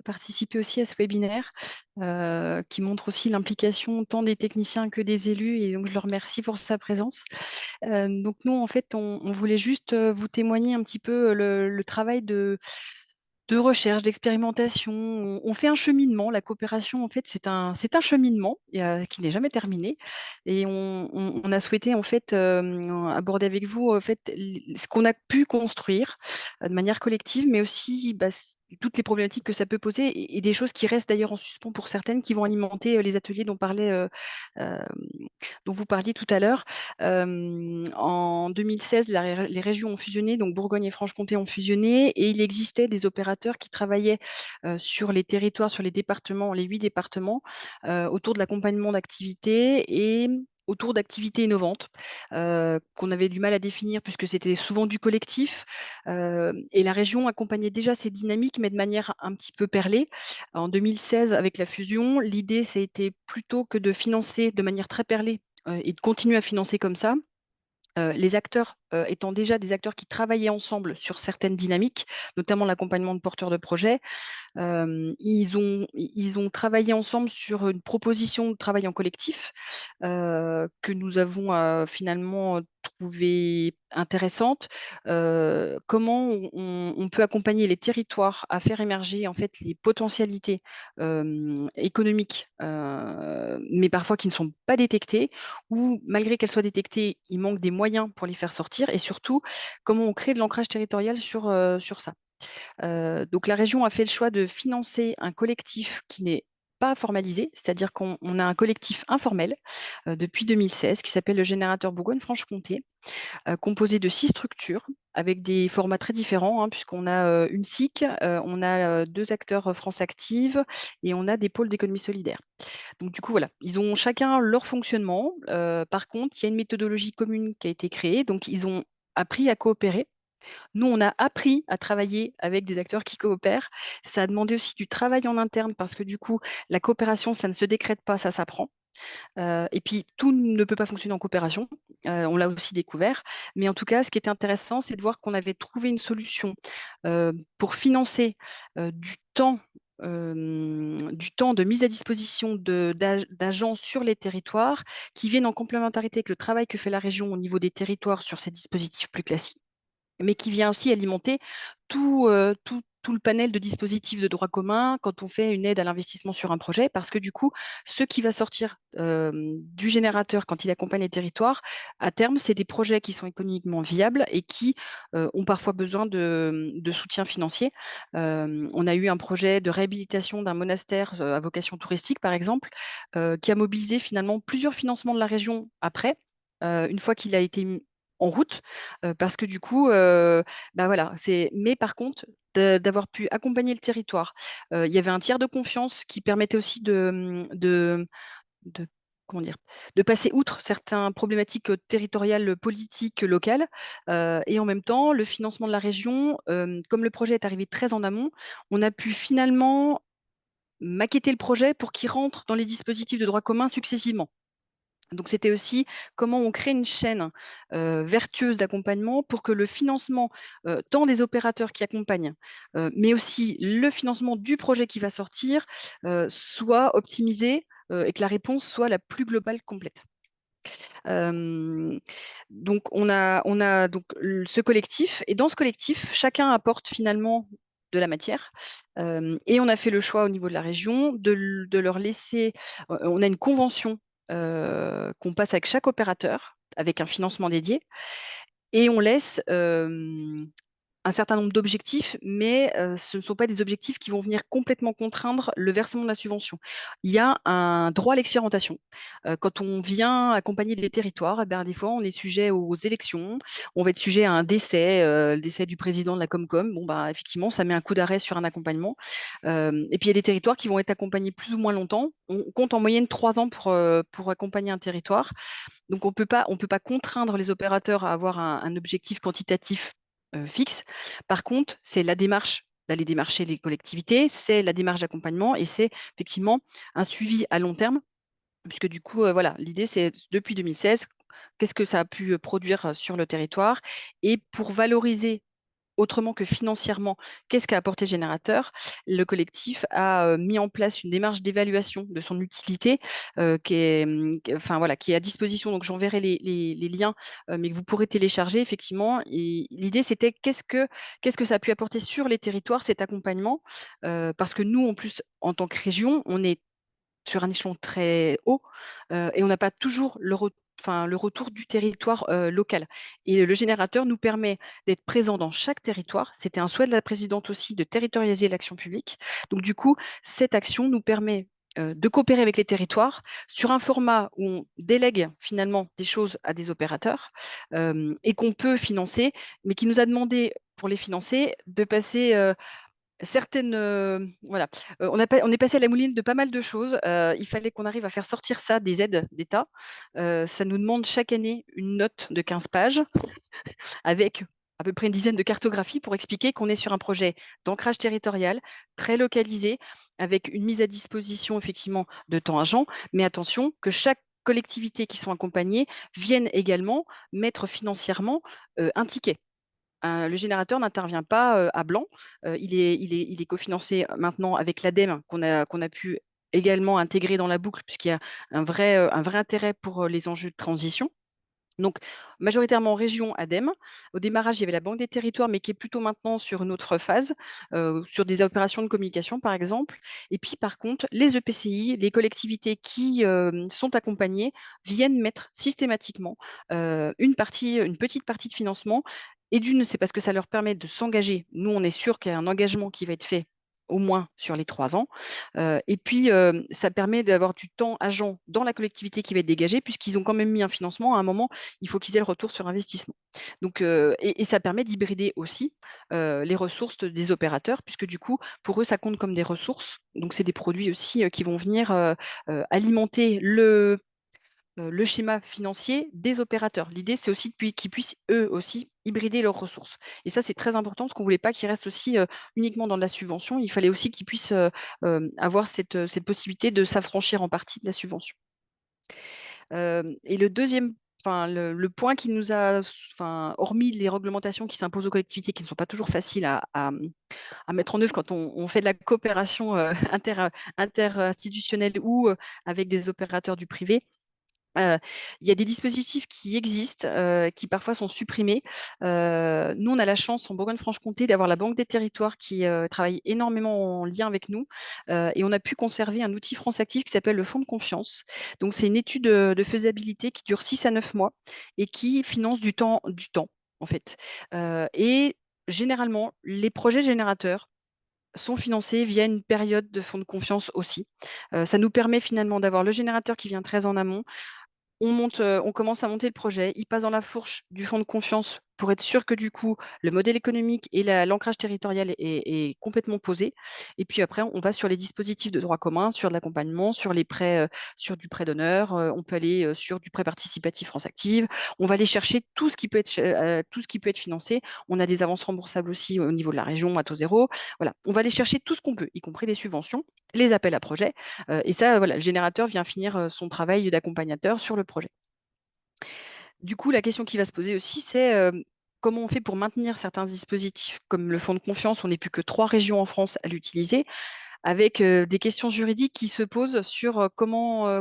participer aussi à ce webinaire, qui montre aussi l'implication tant des techniciens que des élus, et donc je le remercie pour sa présence. Donc nous, en fait, on voulait juste vous témoigner un petit peu le travail de recherche, d'expérimentation. On fait un cheminement. La coopération, en fait, c'est un cheminement qui n'est jamais terminé. Et on a souhaité, en fait, aborder avec vous, en fait, ce qu'on a pu construire de manière collective, mais aussi toutes les problématiques que ça peut poser et des choses qui restent d'ailleurs en suspens pour certaines, qui vont alimenter les ateliers dont vous parliez tout à l'heure. En 2016, les régions ont fusionné, donc Bourgogne et Franche-Comté ont fusionné, et il existait des opérateurs qui travaillaient sur les territoires, sur les départements, les 8 départements, autour de l'accompagnement d'activités et autour d'activités innovantes qu'on avait du mal à définir puisque c'était souvent du collectif. Et la région accompagnait déjà ces dynamiques, mais de manière un petit peu perlée. En 2016, avec la fusion, l'idée, c'était plutôt que de financer de manière très perlée et de continuer à financer comme ça, les acteurs étant déjà des acteurs qui travaillaient ensemble sur certaines dynamiques, notamment l'accompagnement de porteurs de projets. Ils ont travaillé ensemble sur une proposition de travail en collectif que nous avons finalement trouvée intéressante. Comment on peut accompagner les territoires à faire émerger en fait les potentialités économiques, mais parfois qui ne sont pas détectées, ou malgré qu'elles soient détectées, il manque des moyens pour les faire sortir, et surtout comment on crée de l'ancrage territorial sur ça. Donc la région a fait le choix de financer un collectif qui n'est pas formalisé, c'est-à-dire qu'on a un collectif informel depuis 2016 qui s'appelle le Générateur Bourgogne-Franche-Comté, composé de 6 structures avec des formats très différents, hein, puisqu'on a une SIC, on a 2 acteurs France Active et on a des pôles d'économie solidaire. Donc du coup, voilà, ils ont chacun leur fonctionnement. Par contre, il y a une méthodologie commune qui a été créée, donc ils ont appris à coopérer. Nous, on a appris à travailler avec des acteurs qui coopèrent. Ça a demandé aussi du travail en interne parce que du coup, la coopération, ça ne se décrète pas, ça s'apprend. Et puis, tout ne peut pas fonctionner en coopération. On l'a aussi découvert. Mais en tout cas, ce qui était intéressant, c'est de voir qu'on avait trouvé une solution pour financer du temps de mise à disposition d'agents sur les territoires qui viennent en complémentarité avec le travail que fait la région au niveau des territoires sur ces dispositifs plus classiques, mais qui vient aussi alimenter tout le panel de dispositifs de droit commun quand on fait une aide à l'investissement sur un projet, parce que du coup, ce qui va sortir du générateur quand il accompagne les territoires, à terme, c'est des projets qui sont économiquement viables et qui ont parfois besoin de soutien financier. On a eu un projet de réhabilitation d'un monastère à vocation touristique, par exemple, qui a mobilisé finalement plusieurs financements de la région après, une fois qu'il a été en route, parce que du coup, bah voilà, mais par contre, d'avoir pu accompagner le territoire. Il y avait un tiers de confiance qui permettait aussi de comment dire? De passer outre certaines problématiques, territoriales, politiques, locales, et en même temps, le financement de la région, comme le projet est arrivé très en amont, on a pu finalement maqueter le projet pour qu'il rentre dans les dispositifs de droit commun successivement. Donc, c'était aussi comment on crée une chaîne vertueuse d'accompagnement pour que le financement, tant des opérateurs qui accompagnent, mais aussi le financement du projet qui va sortir, soit optimisé et que la réponse soit la plus globale, complète. Donc, on a donc ce collectif, et dans ce collectif, chacun apporte finalement de la matière. Et on a fait le choix au niveau de la région de leur laisser. On a une convention qu'on passe avec chaque opérateur, avec un financement dédié, et on laisse un certain nombre d'objectifs, mais ce ne sont pas des objectifs qui vont venir complètement contraindre le versement de la subvention. Il y a un droit à l'expérimentation. Quand on vient accompagner des territoires, eh ben, des fois, on est sujet aux élections, on va être sujet à un décès, le décès du président de la Comcom. Bon, bah, effectivement, ça met un coup d'arrêt sur un accompagnement. Et puis, il y a des territoires qui vont être accompagnés plus ou moins longtemps. On compte en moyenne 3 ans pour accompagner un territoire. Donc, on peut pas contraindre les opérateurs à avoir un objectif quantitatif fixe. Par contre, c'est la démarche d'aller démarcher les collectivités, c'est la démarche d'accompagnement, et c'est effectivement un suivi à long terme, puisque du coup, voilà, l'idée, c'est depuis 2016, qu'est-ce que ça a pu produire sur le territoire, et pour valoriser autrement que financièrement, qu'est-ce qu'a apporté Générateur? Le collectif a mis en place une démarche d'évaluation de son utilité enfin, voilà, qui est à disposition. Donc, j'enverrai les liens, mais que vous pourrez télécharger effectivement. Et l'idée, c'était qu'est-ce que ça a pu apporter sur les territoires, cet accompagnement? Parce que nous, en plus, en tant que région, on est sur un échelon très haut, et on n'a pas toujours le retour du territoire local. Et le générateur nous permet d'être présent dans chaque territoire. C'était un souhait de la présidente aussi de territorialiser l'action publique. Donc du coup, cette action nous permet de coopérer avec les territoires sur un format où on délègue finalement des choses à des opérateurs, et qu'on peut financer, mais qui nous a demandé, pour les financer, de passer certaines, voilà, on est passé à la mouline de pas mal de choses. Il fallait qu'on arrive à faire sortir ça des aides d'État. Ça nous demande chaque année une note de 15 pages avec à peu près une dizaine de cartographies pour expliquer qu'on est sur un projet d'ancrage territorial, très localisé, avec une mise à disposition effectivement de temps agent. Mais attention, que chaque collectivités qui sont accompagnées viennent également mettre financièrement un ticket. Le générateur n'intervient pas à blanc. Il est cofinancé maintenant avec l'ADEME qu'on a pu également intégrer dans la boucle, puisqu'il y a un vrai intérêt pour les enjeux de transition. Donc, majoritairement en région ADEME. Au démarrage, il y avait la Banque des territoires, mais qui est plutôt maintenant sur une autre phase, sur des opérations de communication, par exemple. Et puis, par contre, les EPCI, les collectivités qui sont accompagnées, viennent mettre systématiquement une petite partie de financement. Et d'une, c'est parce que ça leur permet de s'engager. Nous, on est sûr qu'il y a un engagement qui va être fait au moins sur les 3 ans. Et puis, ça permet d'avoir du temps agent dans la collectivité qui va être dégagé, puisqu'ils ont quand même mis un financement. À un moment, il faut qu'ils aient le retour sur investissement. Donc, et ça permet d'hybrider aussi les ressources des opérateurs, puisque du coup, pour eux, ça compte comme des ressources. Donc, c'est des produits aussi qui vont venir alimenter le schéma financier des opérateurs. L'idée, c'est aussi qu'ils puissent, eux aussi, hybrider leurs ressources. Et ça, c'est très important parce qu'on ne voulait pas qu'ils restent aussi uniquement dans de la subvention. Il fallait aussi qu'ils puissent avoir cette possibilité de s'affranchir en partie de la subvention. Et le deuxième, le point qui nous a, hormis les réglementations qui s'imposent aux collectivités, qui ne sont pas toujours faciles à mettre en œuvre quand on fait de la coopération interinstitutionnelle ou avec des opérateurs du privé, il y a des dispositifs qui existent, qui parfois sont supprimés. Nous, on a la chance en Bourgogne-Franche-Comté d'avoir la Banque des territoires qui travaille énormément en lien avec nous, et on a pu conserver un outil France Active qui s'appelle le fonds de confiance. Donc, c'est une étude de faisabilité qui dure 6 à 9 mois et qui finance du temps en fait. Et généralement, les projets générateurs sont financés via une période de fonds de confiance aussi. Ça nous permet finalement d'avoir le générateur qui vient très en amont. On commence à monter le projet, il passe dans la fourche du fonds de confiance pour être sûr que du coup, le modèle économique et l'ancrage territorial est complètement posé. Et puis après, on va sur les dispositifs de droit commun, sur de l'accompagnement, sur les prêts, sur du prêt d'honneur, on peut aller sur du prêt participatif France Active. On va aller chercher tout ce qui peut être financé. On a des avances remboursables aussi au niveau de la région à taux zéro. Voilà, on va aller chercher tout ce qu'on peut, y compris les subventions, les appels à projets. Et ça, voilà, le générateur vient finir son travail d'accompagnateur sur le projet. Du coup, la question qui va se poser aussi, c'est comment on fait pour maintenir certains dispositifs, comme le fonds de confiance. On n'est plus que 3 régions en France à l'utiliser, avec des questions juridiques qui se posent sur comment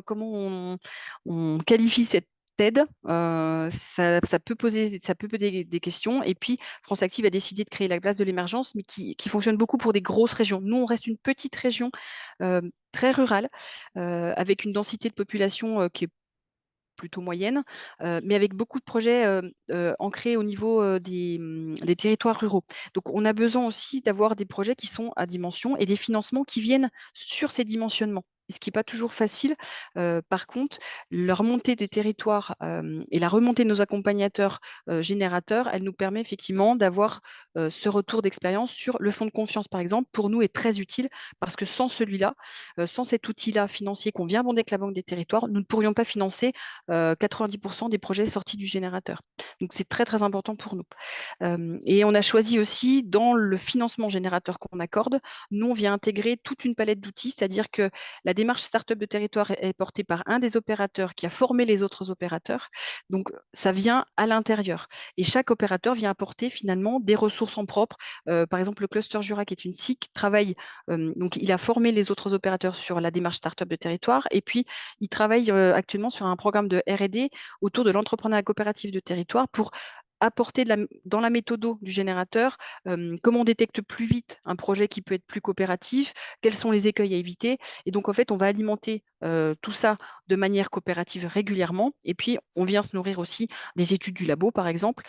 on qualifie cette aide. Ça peut poser des questions. Et puis, France Active a décidé de créer la place de l'émergence, mais qui fonctionne beaucoup pour des grosses régions. Nous, on reste une petite région très rurale, avec une densité de population qui est plutôt moyenne, mais avec beaucoup de projets ancrés au niveau des territoires ruraux. Donc, on a besoin aussi d'avoir des projets qui sont à dimension et des financements qui viennent sur ces dimensionnements. Et ce qui n'est pas toujours facile. Par contre, la remontée des territoires et la remontée de nos accompagnateurs générateurs, elle nous permet effectivement d'avoir ce retour d'expérience sur le fonds de confiance, par exemple, pour nous est très utile parce que sans celui-là, sans cet outil-là financier qu'on vient bonder avec la Banque des territoires, nous ne pourrions pas financer 90% des projets sortis du générateur. Donc, c'est très, très important pour nous. Et on a choisi aussi, dans le financement générateur qu'on accorde, nous, on vient intégrer toute une palette d'outils, c'est-à-dire que la démarche Startup de territoire est portée par un des opérateurs qui a formé les autres opérateurs. Donc, ça vient à l'intérieur. Et chaque opérateur vient apporter finalement des ressources en propre. Par exemple, le Cluster Jura, qui est une SIC, travaille, donc il a formé les autres opérateurs sur la démarche Startup de territoire. Et puis, il travaille actuellement sur un programme de R&D autour de l'entrepreneuriat coopératif de territoire pour apporter dans la méthode du générateur, comment on détecte plus vite un projet qui peut être plus coopératif, quels sont les écueils à éviter. Et donc, en fait, on va alimenter tout ça de manière coopérative régulièrement. Et puis, on vient se nourrir aussi des études du labo, par exemple,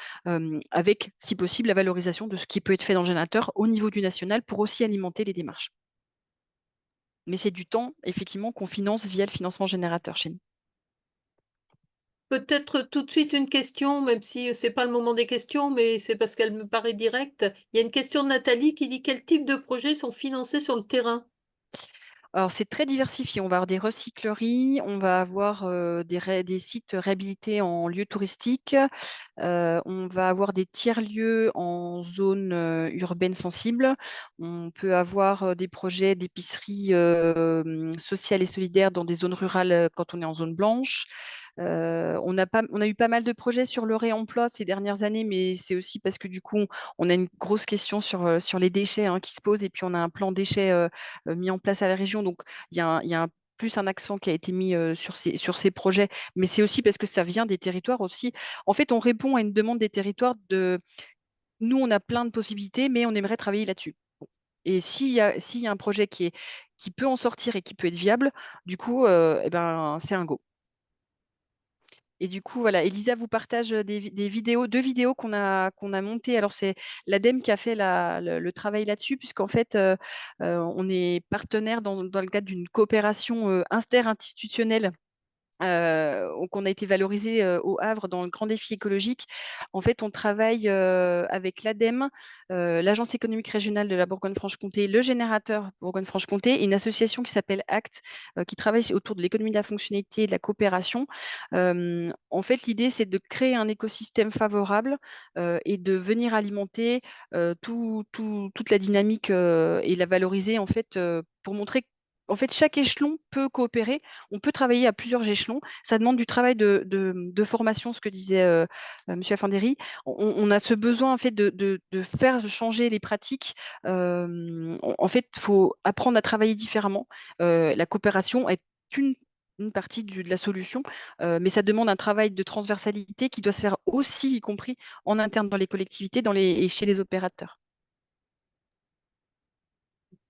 avec, si possible, la valorisation de ce qui peut être fait dans le générateur au niveau du national pour aussi alimenter les démarches. Mais c'est du temps, effectivement, qu'on finance via le financement générateur chez nous. Peut-être tout de suite une question, même si c'est pas le moment des questions, mais c'est parce qu'elle me paraît directe. Il y a une question de Nathalie qui dit: «Quels types de projets sont financés sur le terrain?» Alors, c'est très diversifié. On va avoir des recycleries, on va avoir des sites réhabilités en lieux touristiques, on va avoir des tiers-lieux en zone urbaine sensible. On peut avoir des projets d'épicerie sociale et solidaire dans des zones rurales quand on est en zone blanche. On a eu pas mal de projets sur le réemploi ces dernières années, mais c'est aussi parce que du coup, on a une grosse question sur les déchets qui se pose, et puis on a un plan déchets mis en place à la région. Donc, il y a plus un accent qui a été mis sur ces projets, mais c'est aussi parce que ça vient des territoires aussi. En fait, on répond à une demande des territoires nous, on a plein de possibilités, mais on aimerait travailler là-dessus. Et s'il y a un projet qui peut en sortir et qui peut être viable, du coup, eh ben, c'est un go. Et du coup, voilà, Elisa vous partage des vidéos, 2 vidéos qu'on a montées. Alors, c'est l'ADEME qui a fait le travail là-dessus, puisqu'en fait, on est partenaire dans le cadre d'une coopération interinstitutionnelle. Donc, on a été valorisé au Havre dans le grand défi écologique. En fait, on travaille avec l'ADEME, l'Agence économique régionale de la Bourgogne-Franche-Comté, le générateur Bourgogne-Franche-Comté, et une association qui s'appelle ACT, qui travaille autour de l'économie de la fonctionnalité et de la coopération. En fait, l'idée, c'est de créer un écosystème favorable et de venir alimenter toute la dynamique et la valoriser, en fait, pour montrer en fait, chaque échelon peut coopérer. On peut travailler à plusieurs échelons. Ça demande du travail de formation, ce que disait M. Afandéry. On a ce besoin en fait, de faire changer les pratiques. En fait, il faut apprendre à travailler différemment. La coopération est une partie de la solution, mais ça demande un travail de transversalité qui doit se faire aussi, y compris en interne dans les collectivités et chez les opérateurs.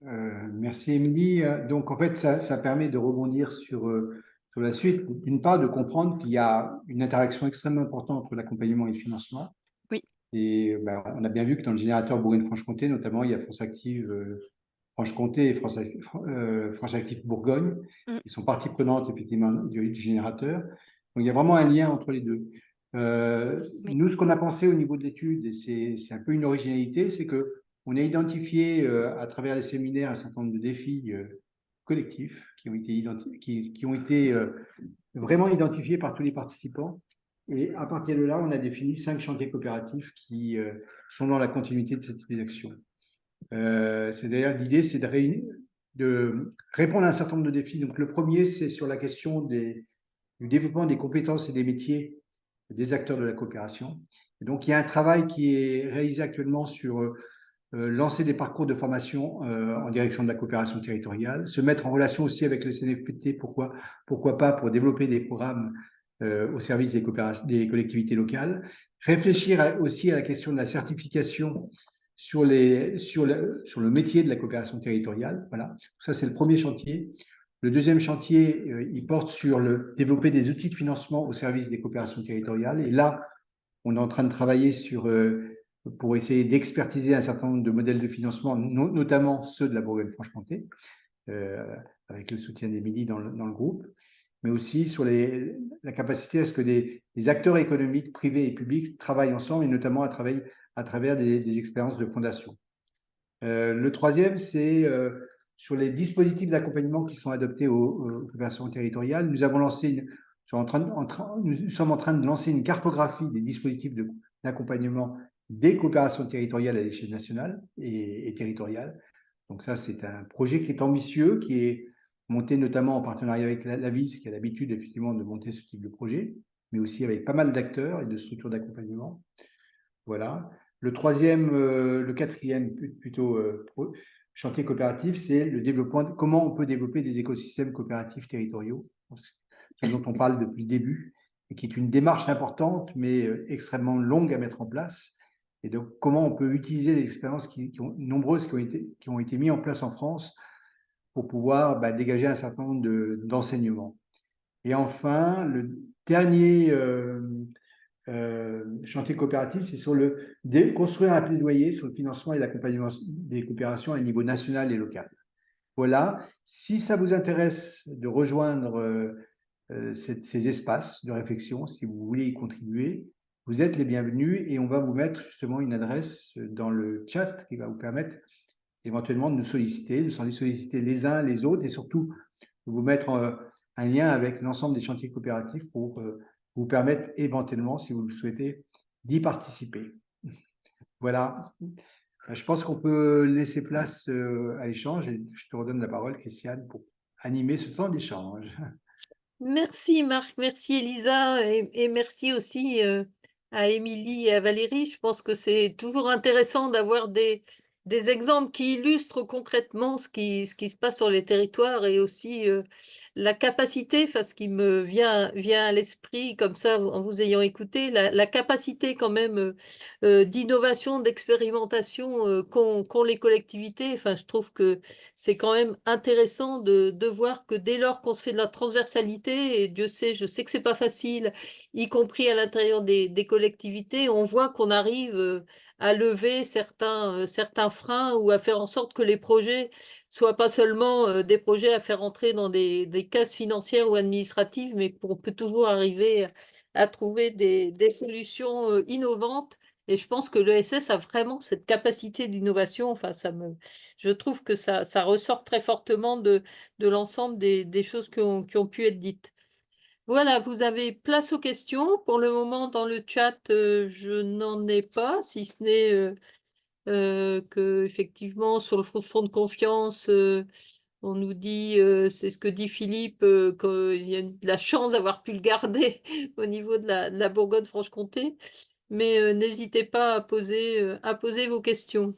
Merci Émilie. Donc en fait, ça permet de rebondir sur la suite. D'une part, de comprendre qu'il y a une interaction extrêmement importante entre l'accompagnement et le financement. Oui. Et ben, on a bien vu que dans le générateur Bourgogne-Franche-Comté, notamment, il y a France Active Franche-Comté et France Active Bourgogne, qui sont parties prenantes effectivement du générateur. Donc il y a vraiment un lien entre les deux. Oui. Nous, ce qu'on a pensé au niveau de l'étude, et c'est un peu une originalité, c'est que on a identifié à travers les séminaires un certain nombre de défis collectifs qui ont été vraiment identifiés par tous les participants. Et à partir de là, on a défini 5 chantiers coopératifs qui sont dans la continuité de cette action. C'est d'ailleurs l'idée, c'est de répondre à un certain nombre de défis. Donc le premier, c'est sur la question du développement des compétences et des métiers des acteurs de la coopération. Et donc il y a un travail qui est réalisé actuellement sur lancer des parcours de formation en direction de la coopération territoriale, se mettre en relation aussi avec le CNFPT, pourquoi pas, pour développer des programmes au service des collectivités locales, réfléchir aussi à la question de la certification sur le métier de la coopération territoriale. Voilà, ça c'est le premier chantier. Le deuxième chantier, il porte sur le développer des outils de financement au service des coopérations territoriales. Et là, on est en train de travailler pour essayer d'expertiser un certain nombre de modèles de financement, notamment ceux de la Bourgogne-Franche-Comté, avec le soutien d'Émilie dans le groupe, mais aussi sur la capacité à ce que des acteurs économiques, privés et publics, travaillent ensemble, et notamment à travers des expériences de fondation. Le troisième, c'est sur les dispositifs d'accompagnement qui sont adoptés aux coopérations territoriales. Nous sommes en train de lancer une cartographie des dispositifs d'accompagnement des coopérations territoriales à l'échelle nationale et territoriale. Donc ça, c'est un projet qui est ambitieux, qui est monté notamment en partenariat avec la VIS, qui a l'habitude effectivement de monter ce type de projet, mais aussi avec pas mal d'acteurs et de structures d'accompagnement. Voilà. Le quatrième plutôt chantier coopératif, c'est le développement, comment on peut développer des écosystèmes coopératifs territoriaux, ce dont on parle depuis le début, et qui est une démarche importante, mais extrêmement longue à mettre en place. Et donc, comment on peut utiliser les expériences nombreuses qui ont été mises en place en France pour pouvoir dégager un certain nombre d'enseignements. Et enfin, le dernier chantier coopératif, c'est sur construire un plaidoyer sur le financement et l'accompagnement des coopérations à un niveau national et local. Voilà, si ça vous intéresse de rejoindre ces espaces de réflexion, si vous voulez y contribuer, vous êtes les bienvenus, et on va vous mettre justement une adresse dans le chat qui va vous permettre éventuellement de nous solliciter, de s'en solliciter les uns les autres et surtout de vous mettre un lien avec l'ensemble des chantiers coopératifs pour vous permettre éventuellement, si vous le souhaitez, d'y participer. Voilà. Je pense qu'on peut laisser place à l'échange et je te redonne la parole, Christiane, pour animer ce temps d'échange. Merci Marc, merci Elisa et merci aussi à Émilie et à Valérie. Je pense que c'est toujours intéressant d'avoir des exemples qui illustrent concrètement ce qui se passe sur les territoires et aussi la capacité, enfin ce qui me vient à l'esprit comme ça en vous ayant écouté, la capacité quand même d'innovation, d'expérimentation qu'ont les collectivités. Enfin, je trouve que c'est quand même intéressant de voir que dès lors qu'on se fait de la transversalité, et Dieu sait, je sais que c'est pas facile, y compris à l'intérieur des collectivités, on voit qu'on arrive à lever certains freins ou à faire en sorte que les projets soient pas seulement des projets à faire entrer dans des cases financières ou administratives, mais qu'on peut toujours arriver à trouver des solutions innovantes. Et je pense que l'ESS a vraiment cette capacité d'innovation. Enfin, je trouve que ça ressort très fortement de l'ensemble des choses qui ont pu être dites. Voilà, vous avez place aux questions. Pour le moment, dans le chat, je n'en ai pas, si ce n'est que effectivement sur le fonds de confiance, on nous dit, c'est ce que dit Philippe, qu'il y a de la chance d'avoir pu le garder au niveau de la Bourgogne-Franche-Comté. Mais n'hésitez pas à poser vos questions.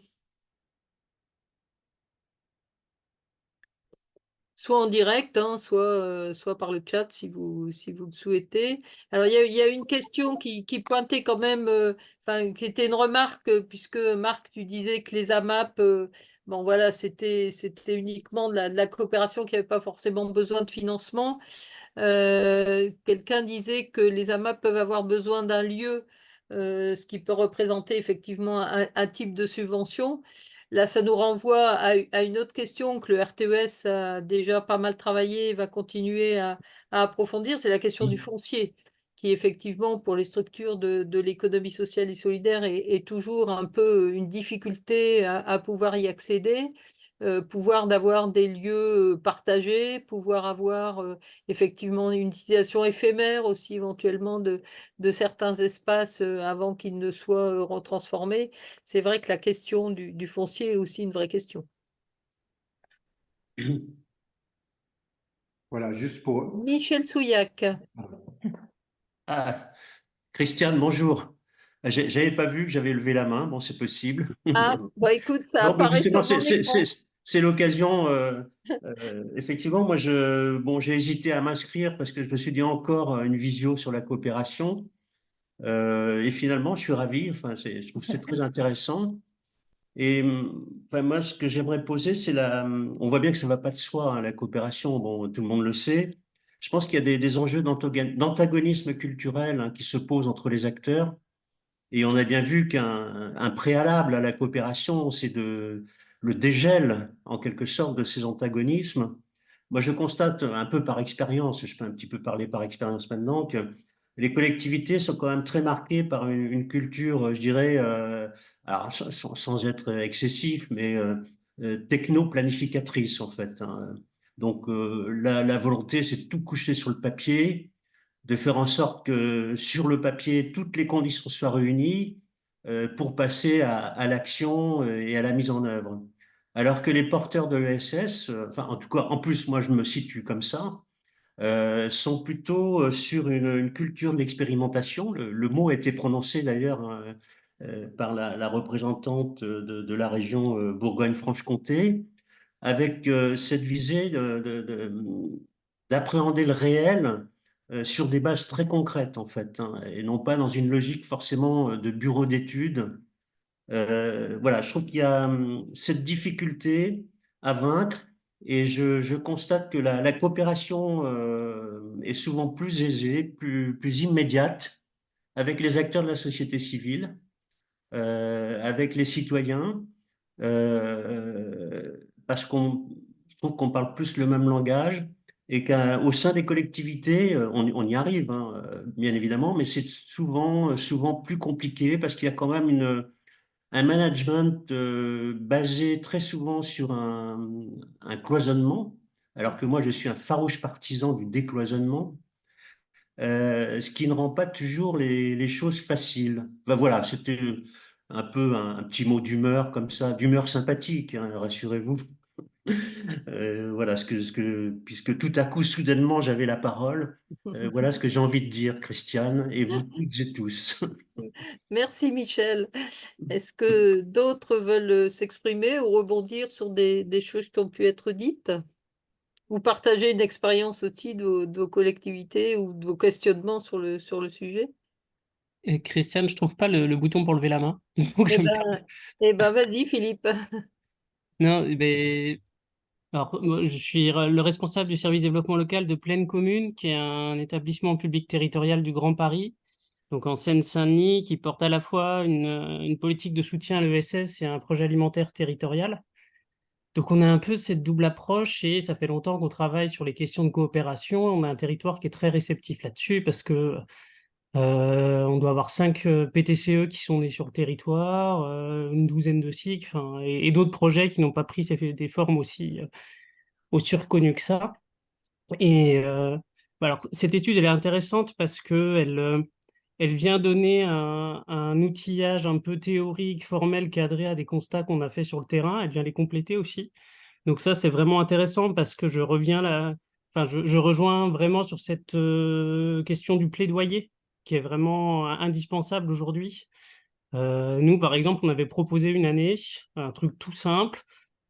Soit en direct, hein, soit par le chat si vous le souhaitez. Alors, il y a une question qui pointait quand même, enfin, qui était une remarque, puisque Marc, tu disais que les AMAP, bon voilà, c'était uniquement de la coopération qui n'avait pas forcément besoin de financement. Quelqu'un disait que les AMAP peuvent avoir besoin d'un lieu, ce qui peut représenter effectivement un type de subvention. Là, ça nous renvoie à une autre question que le RTES a déjà pas mal travaillé et va continuer à approfondir, c'est la question du foncier, qui effectivement pour les structures de l'économie sociale et solidaire est toujours un peu une difficulté à pouvoir y accéder. Pouvoir d'avoir des lieux partagés, pouvoir avoir effectivement une utilisation éphémère aussi éventuellement de certains espaces avant qu'ils ne soient retransformés. C'est vrai que la question du foncier est aussi une vraie question. Voilà, juste pour... Michel Souillac. Ah, Christiane, bonjour. J'avais pas vu que j'avais levé la main. Bon, c'est possible. Ah, bah écoute, ça Non, mais apparaît justement, sur mon écran. c'est l'occasion. Effectivement, moi, bon, j'ai hésité à m'inscrire parce que je me suis dit encore une visio sur la coopération. Et finalement, je suis ravi. Enfin, je trouve que c'est très intéressant. Et enfin, moi, ce que j'aimerais poser, c'est on voit bien que ça ne va pas de soi, hein, la coopération. Bon, tout le monde le sait. Je pense qu'il y a des enjeux d'antagonisme culturel, hein, qui se posent entre les acteurs. Et on a bien vu qu'un préalable à la coopération, c'est le dégel, en quelque sorte, de ces antagonismes. Moi, je constate un peu par expérience, je peux un petit peu parler par expérience maintenant, que les collectivités sont quand même très marquées par une culture, je dirais, alors sans être excessif, mais techno-planificatrice, en fait, hein. Donc, la volonté, c'est de tout coucher sur le papier, de faire en sorte que sur le papier, toutes les conditions soient réunies pour passer à l'action et à la mise en œuvre. Alors que les porteurs de l'ESS, enfin en tout cas, en plus, moi je me situe comme ça, sont plutôt sur une culture de l'expérimentation. Le mot a été prononcé d'ailleurs, hein, par la représentante de la région Bourgogne-Franche-Comté, avec cette visée d'appréhender le réel sur des bases très concrètes, en fait, hein, et non pas dans une logique forcément de bureau d'études. Voilà, je trouve qu'il y a cette difficulté à vaincre, et je constate que la coopération est souvent plus aisée, plus immédiate avec les acteurs de la société civile, avec les citoyens, parce je trouve qu'on parle plus le même langage et qu'au sein des collectivités, on y arrive, hein, bien évidemment, mais c'est souvent plus compliqué parce qu'il y a quand même un management basé très souvent sur un cloisonnement, alors que moi, je suis un farouche partisan du décloisonnement, ce qui ne rend pas toujours les choses faciles. Enfin, voilà, c'était un peu un petit mot d'humeur comme ça, d'humeur sympathique, hein, rassurez-vous. Voilà puisque tout à coup, soudainement, j'avais la parole. Voilà ce que j'ai envie de dire, Christiane, et vous toutes et tous. Merci Michel. Est-ce que d'autres veulent s'exprimer ou rebondir sur des choses qui ont pu être dites? Ou partager une expérience aussi de vos collectivités ou de vos questionnements sur le sujet? Et Christiane, je trouve pas le bouton pour lever la main. Donc Eh je me ben, permets. eh ben, vas-y Philippe. Non, mais alors moi, je suis le responsable du service développement local de Plaine Commune, qui est un établissement public territorial du Grand Paris, donc en Seine-Saint-Denis, qui porte à la fois une politique de soutien à l'ESS et un projet alimentaire territorial. Donc on a un peu cette double approche et ça fait longtemps qu'on travaille sur les questions de coopération. On a un territoire qui est très réceptif là-dessus parce que on doit avoir 5 PTCE qui sont nés sur le territoire, une douzaine de SIC, enfin, et d'autres projets qui n'ont pas pris des formes aussi reconnues que ça. Et alors, cette étude, elle est intéressante parce que elle vient donner un outillage un peu théorique, formel, cadré à des constats qu'on a fait sur le terrain. Elle vient les compléter aussi. Donc ça, c'est vraiment intéressant parce que je reviens là, enfin, je rejoins vraiment sur cette question du plaidoyer qui est vraiment indispensable aujourd'hui. Nous, par exemple, on avait proposé une année un truc tout simple.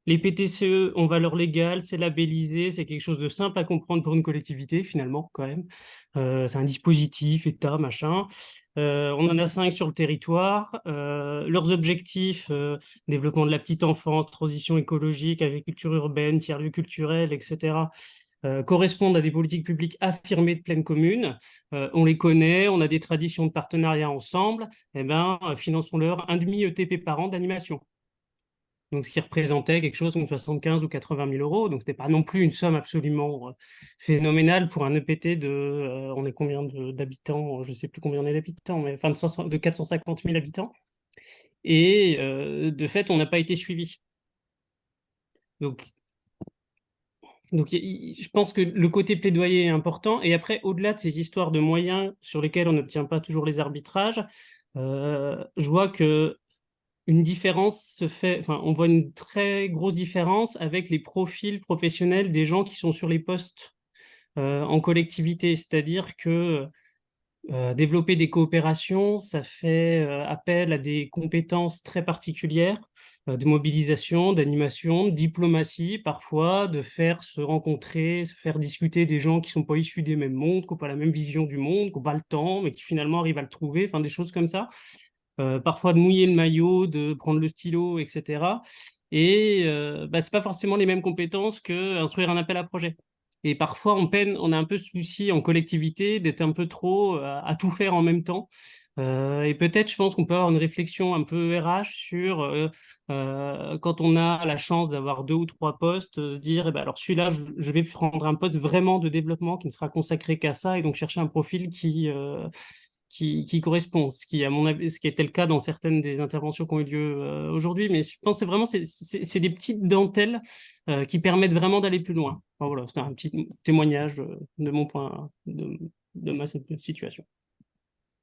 Les PTCE ont valeur légale, c'est labellisé, c'est quelque chose de simple à comprendre pour une collectivité, finalement, quand même. C'est un dispositif, État, machin. On en a 5 sur le territoire. Leurs objectifs, développement de la petite enfance, transition écologique, agriculture urbaine, tiers-lieux culturels, etc., correspondent à des politiques publiques affirmées de pleine commune. On les connaît, on a des traditions de partenariat ensemble. Eh ben, finançons-leur un demi-ETP par an d'animation. Donc, ce qui représentait quelque chose comme 75 ou 80 000 euros. Donc, ce n'était pas non plus une somme absolument phénoménale pour un EPT de, on est combien d'habitants? Je ne sais plus combien on est d'habitants, mais enfin de 450 000 habitants. Et de fait, on n'a pas été suivi. Donc, je pense que le côté plaidoyer est important. Et après, au-delà de ces histoires de moyens sur lesquels on n'obtient pas toujours les arbitrages, je vois que une différence se fait, enfin, on voit une très grosse différence avec les profils professionnels des gens qui sont sur les postes en collectivité. C'est-à-dire que développer des coopérations, ça fait appel à des compétences très particulières, de mobilisation, d'animation, de diplomatie parfois, de faire se rencontrer, se faire discuter des gens qui ne sont pas issus des mêmes mondes, qui n'ont pas la même vision du monde, qui n'ont pas le temps, mais qui finalement arrivent à le trouver, enfin des choses comme ça. Parfois de mouiller le maillot, de prendre le stylo, etc. Et bah, ce n'est pas forcément les mêmes compétences qu'instruire un appel à projet. Et parfois, on a un peu ce souci en collectivité d'être un peu trop à tout faire en même temps. Et peut-être, je pense qu'on peut avoir une réflexion un peu RH sur quand on a la chance d'avoir 2 ou 3 postes, se dire, eh ben, alors celui-là, je vais prendre un poste vraiment de développement qui ne sera consacré qu'à ça, et donc chercher un profil qui correspond, ce qui, à mon avis, ce qui était le cas dans certaines des interventions qui ont eu lieu aujourd'hui. Mais je pense que c'est des petites dentelles qui permettent vraiment d'aller plus loin. Enfin, voilà, c'est un petit témoignage de mon point, de ma situation.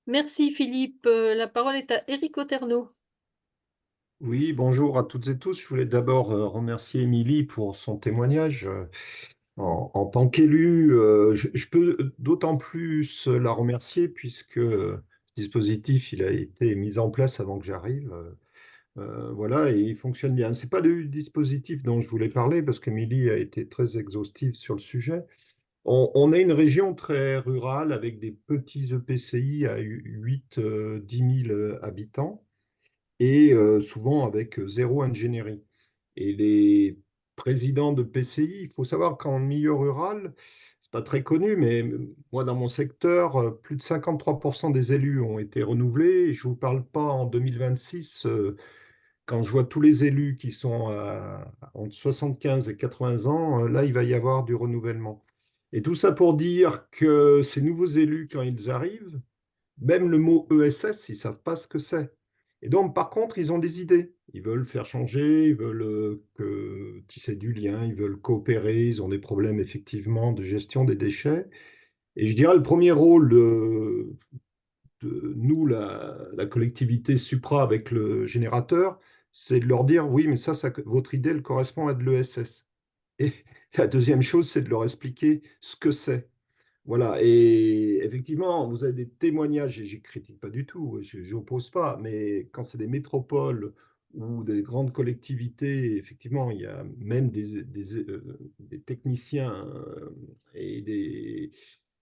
Merci Philippe. La parole est à Éric Oterno. Oui, bonjour à toutes et tous. Je voulais d'abord remercier Émilie pour son témoignage. En tant qu'élu, je peux d'autant plus la remercier puisque ce dispositif il a été mis en place avant que j'arrive. Voilà, et il fonctionne bien. C'est pas le dispositif dont je voulais parler parce qu'Émilie a été très exhaustive sur le sujet. On est une région très rurale avec des petits EPCI à 8-10 000 habitants et souvent avec zéro ingénierie. Et les présidents de PCI, il faut savoir qu'en milieu rural, c'est pas très connu, mais moi, dans mon secteur, plus de 53% des élus ont été renouvelés. Et je ne vous parle pas en 2026, quand je vois tous les élus qui sont entre 75 et 80 ans, là, il va y avoir du renouvellement. Et tout ça pour dire que ces nouveaux élus, quand ils arrivent, même le mot ESS, ils ne savent pas ce que c'est. Et donc, par contre, ils ont des idées. Ils veulent faire changer, ils veulent tisser du lien, ils veulent coopérer, ils ont des problèmes effectivement de gestion des déchets. Et je dirais le premier rôle de nous, la collectivité supra avec le générateur, c'est de leur dire, oui, mais votre idée, elle correspond à de l'ESS. Et la deuxième chose, c'est de leur expliquer ce que c'est. Voilà, et effectivement, vous avez des témoignages, et je ne critique pas du tout, je n'oppose pas, mais quand c'est des métropoles ou des grandes collectivités, effectivement, il y a même des techniciens et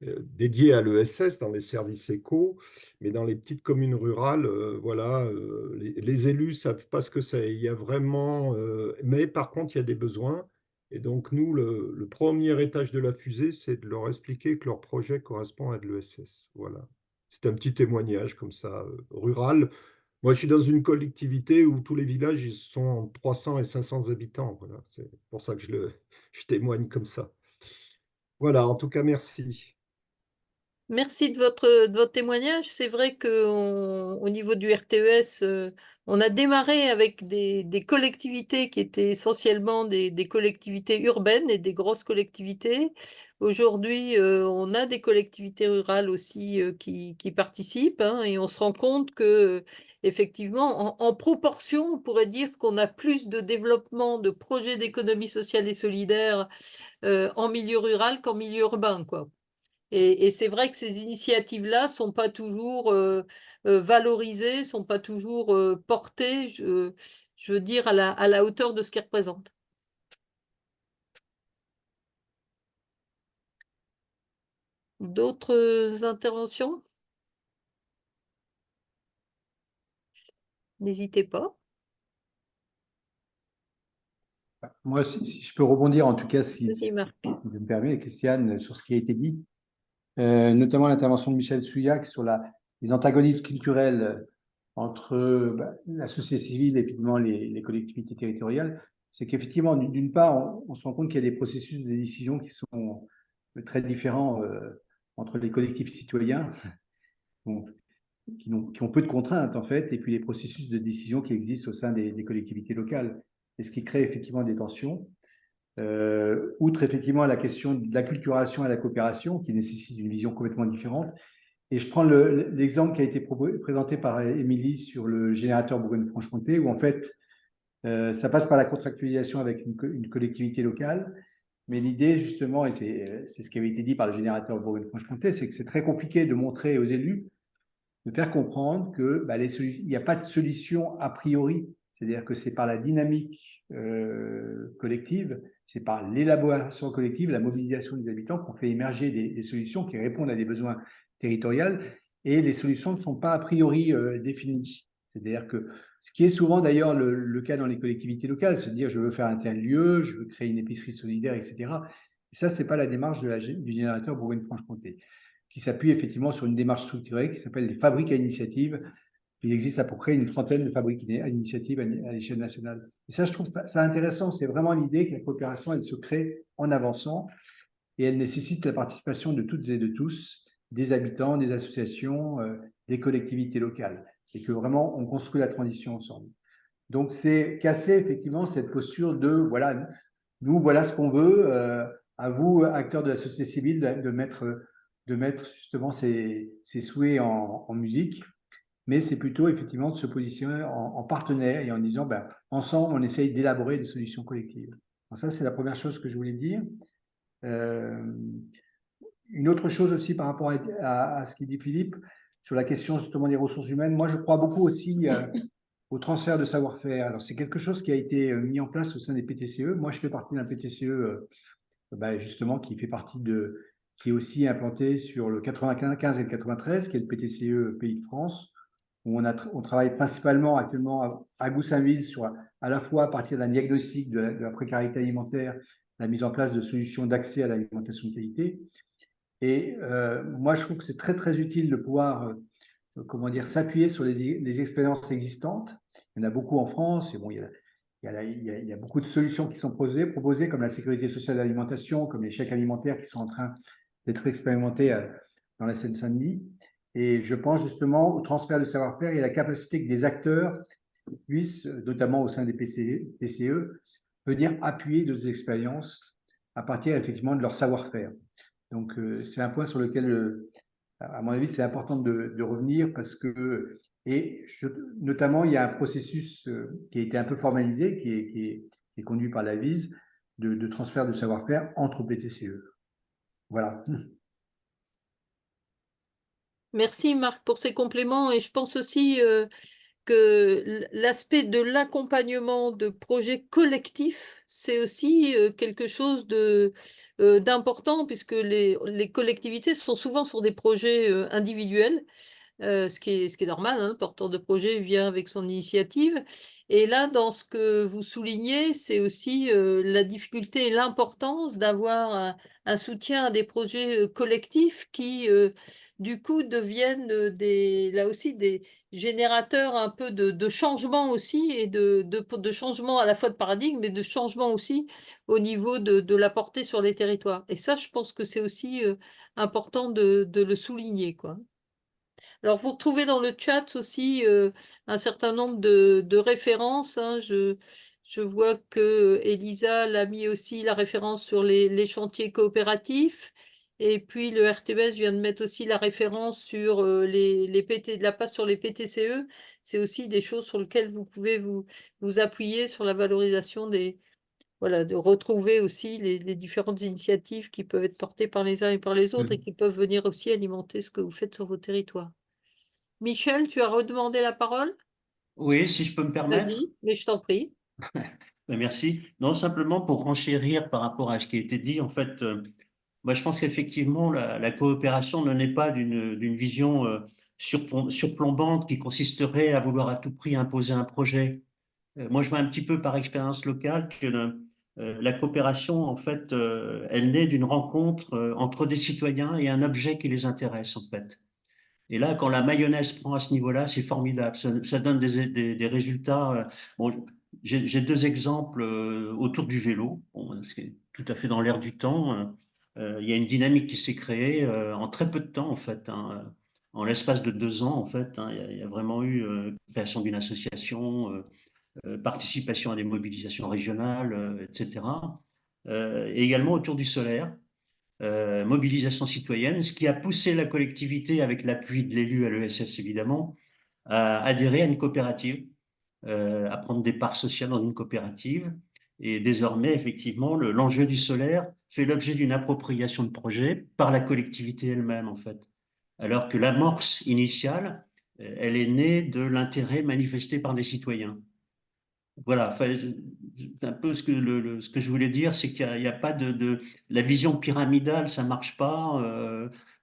dédiés à l'ESS dans les services éco, mais dans les petites communes rurales, voilà, les élus ne savent pas ce que c'est. Il y a vraiment, mais par contre, il y a des besoins. Et donc, nous, le premier étage de la fusée, c'est de leur expliquer que leur projet correspond à de l'ESS. Voilà. C'est un petit témoignage comme ça, rural. Moi, je suis dans une collectivité où tous les villages, ils sont entre 300 et 500 habitants. Voilà. C'est pour ça que je témoigne comme ça. Voilà, en tout cas, merci. Merci de votre témoignage. C'est vrai qu'au niveau du RTES, on a démarré avec des collectivités qui étaient essentiellement des collectivités urbaines et des grosses collectivités. Aujourd'hui, on a des collectivités rurales aussi qui participent, hein, et on se rend compte que, effectivement, en proportion, on pourrait dire qu'on a plus de développement de projets d'économie sociale et solidaire en milieu rural qu'en milieu urbain, quoi. Et c'est vrai que ces initiatives-là sont pas toujours valorisées, sont pas toujours portées, je veux dire, à la hauteur de ce qu'elles représentent. D'autres interventions? N'hésitez pas. Moi, si je peux rebondir, en tout cas, si Vas-y, Marc. je me permets, Christiane, sur ce qui a été dit, notamment l'intervention de Michel Souillac sur les antagonismes culturels entre la société civile et finalement les collectivités territoriales. C'est qu'effectivement, d'une part, on se rend compte qu'il y a des processus de décision qui sont très différents entre les collectifs citoyens, qui ont peu de contraintes en fait, et puis les processus de décision qui existent au sein des collectivités locales. Et ce qui crée effectivement des tensions. Outre effectivement la question de l'acculturation et la coopération, qui nécessite une vision complètement différente. Et je prends l'exemple qui a été présenté par Émilie sur le générateur Bourgogne-Franche-Comté, où en fait, ça passe par la contractualisation avec une collectivité locale. Mais l'idée, justement, et c'est ce qui avait été dit par le générateur Bourgogne-Franche-Comté, c'est que c'est très compliqué de montrer aux élus, de faire comprendre que il n'y a pas de solution a priori. C'est-à-dire que c'est par la dynamique collective, c'est par l'élaboration collective, la mobilisation des habitants qu'on fait émerger des solutions qui répondent à des besoins territoriaux, et les solutions ne sont pas a priori définies. C'est-à-dire que ce qui est souvent d'ailleurs le cas dans les collectivités locales, se dire je veux faire un tel lieu, je veux créer une épicerie solidaire, etc. Et ça, ce n'est pas la démarche du générateur Bourgogne-Franche-Comté, qui s'appuie effectivement sur une démarche structurée qui s'appelle les fabriques à initiative. Il existe à peu près une trentaine de fabriques à initiative à l'échelle nationale. Et ça, je trouve ça intéressant. C'est vraiment l'idée que la coopération, elle se crée en avançant et elle nécessite la participation de toutes et de tous, des habitants, des associations, des collectivités locales, et que vraiment on construit la transition ensemble. Donc c'est casser effectivement cette posture de voilà, nous voilà ce qu'on veut, à vous, acteurs de la société civile, de mettre justement ces souhaits en musique, mais c'est plutôt effectivement de se positionner en partenaire et en disant ensemble on essaye d'élaborer des solutions collectives. Donc ça c'est la première chose que je voulais dire. Une autre chose aussi par rapport à ce qu'il dit Philippe, sur la question justement des ressources humaines, moi je crois beaucoup aussi au transfert de savoir-faire. Alors c'est quelque chose qui a été mis en place au sein des PTCE. Moi je fais partie d'un PTCE justement qui est aussi implanté sur le 95 et le 93, qui est le PTCE Pays de France, où on travaille principalement actuellement à Goussainville sur à la fois à partir d'un diagnostic de la précarité alimentaire, la mise en place de solutions d'accès à l'alimentation de qualité. Et moi, je trouve que c'est très, très utile de pouvoir s'appuyer sur les expériences existantes. Il y en a beaucoup en France, et bon, il y a beaucoup de solutions qui sont proposées, comme la sécurité sociale de l'alimentation, comme les chèques alimentaires qui sont en train d'être expérimentés dans la Seine-Saint-Denis. Et je pense justement au transfert de savoir-faire et à la capacité que des acteurs puissent, notamment au sein des PCE, venir appuyer d'autres expériences à partir effectivement de leur savoir-faire. Donc, c'est un point sur lequel, à mon avis, c'est important de revenir parce que, notamment, il y a un processus qui a été un peu formalisé, qui est conduit par la VISE, de transfert de savoir-faire entre PTCE. Voilà. Merci Marc pour ces compléments et je pense aussi que l'aspect de l'accompagnement de projets collectifs, c'est aussi quelque chose d'important puisque les collectivités sont souvent sur des projets individuels. Ce qui est normal, hein, le porteur de projet vient avec son initiative. Et là, dans ce que vous soulignez, c'est aussi la difficulté et l'importance d'avoir un soutien à des projets collectifs qui, du coup, deviennent là aussi des générateurs un peu de changement aussi et de changement à la fois de paradigme, mais de changement aussi au niveau de la portée sur les territoires. Et ça, je pense que c'est aussi important de le souligner, quoi. Alors, vous retrouvez dans le chat aussi un certain nombre de références, hein. Je vois que Elisa l'a mis aussi la référence sur les chantiers coopératifs. Et puis, le RTBS vient de mettre aussi la référence sur la passe sur les PTCE. C'est aussi des choses sur lesquelles vous pouvez vous appuyer sur la valorisation voilà, de retrouver aussi les différentes initiatives qui peuvent être portées par les uns et par les autres et qui peuvent venir aussi alimenter ce que vous faites sur vos territoires. Michel, tu as redemandé la parole? Oui, si je peux me permettre. Vas-y, mais je t'en prie. Merci. Non, simplement pour renchérir par rapport à ce qui a été dit, en fait, moi je pense qu'effectivement, la coopération ne naît pas d'une vision surplombante qui consisterait à vouloir à tout prix imposer un projet. Moi, je vois un petit peu par expérience locale que la coopération, en fait, elle naît d'une rencontre entre des citoyens et un objet qui les intéresse, en fait. Et là, quand la mayonnaise prend à ce niveau-là, c'est formidable. Ça donne des résultats. Bon, j'ai deux exemples autour du vélo, bon, ce qui est tout à fait dans l'air du temps. Il y a une dynamique qui s'est créée en très peu de temps, en fait, hein. En l'espace de 2 ans, en fait, hein, il y a vraiment eu création d'une association, participation à des mobilisations régionales, etc. Et également autour du solaire. Mobilisation citoyenne, ce qui a poussé la collectivité, avec l'appui de l'élu à l'ESS évidemment, à adhérer à une coopérative, à prendre des parts sociales dans une coopérative. Et désormais, effectivement, l'enjeu du solaire fait l'objet d'une appropriation de projet par la collectivité elle-même, en fait. Alors que l'amorce initiale, elle est née de l'intérêt manifesté par les citoyens. Voilà, enfin, c'est un peu ce que je voulais dire, c'est qu'il n'y a pas la vision pyramidale, ça marche pas.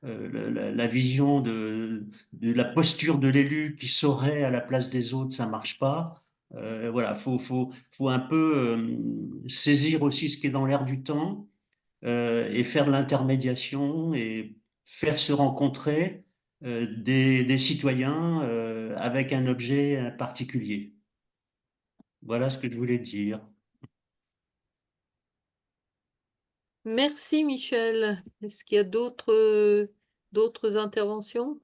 La vision de la posture de l'élu qui saurait à la place des autres, ça marche pas. Voilà, faut un peu saisir aussi ce qui est dans l'air du temps et faire de l'intermédiation et faire se rencontrer des citoyens avec un objet particulier. Voilà ce que je voulais dire. Merci Michel. Est-ce qu'il y a d'autres interventions?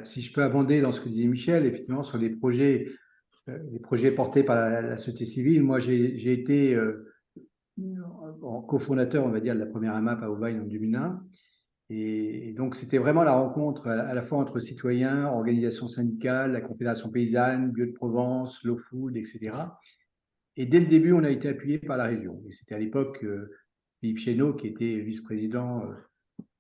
Si je peux abonder dans ce que disait Michel, effectivement, sur les projets portés par la société civile, moi j'ai été cofondateur, on va dire, de la première AMAP à Aubagne en 2001. Et donc, c'était vraiment la rencontre à la fois entre citoyens, organisations syndicales, la Confédération paysanne, Bio de Provence, Slow Food, etc. Et dès le début, on a été appuyé par la région. Et c'était à l'époque Philippe Chénaud, qui était vice-président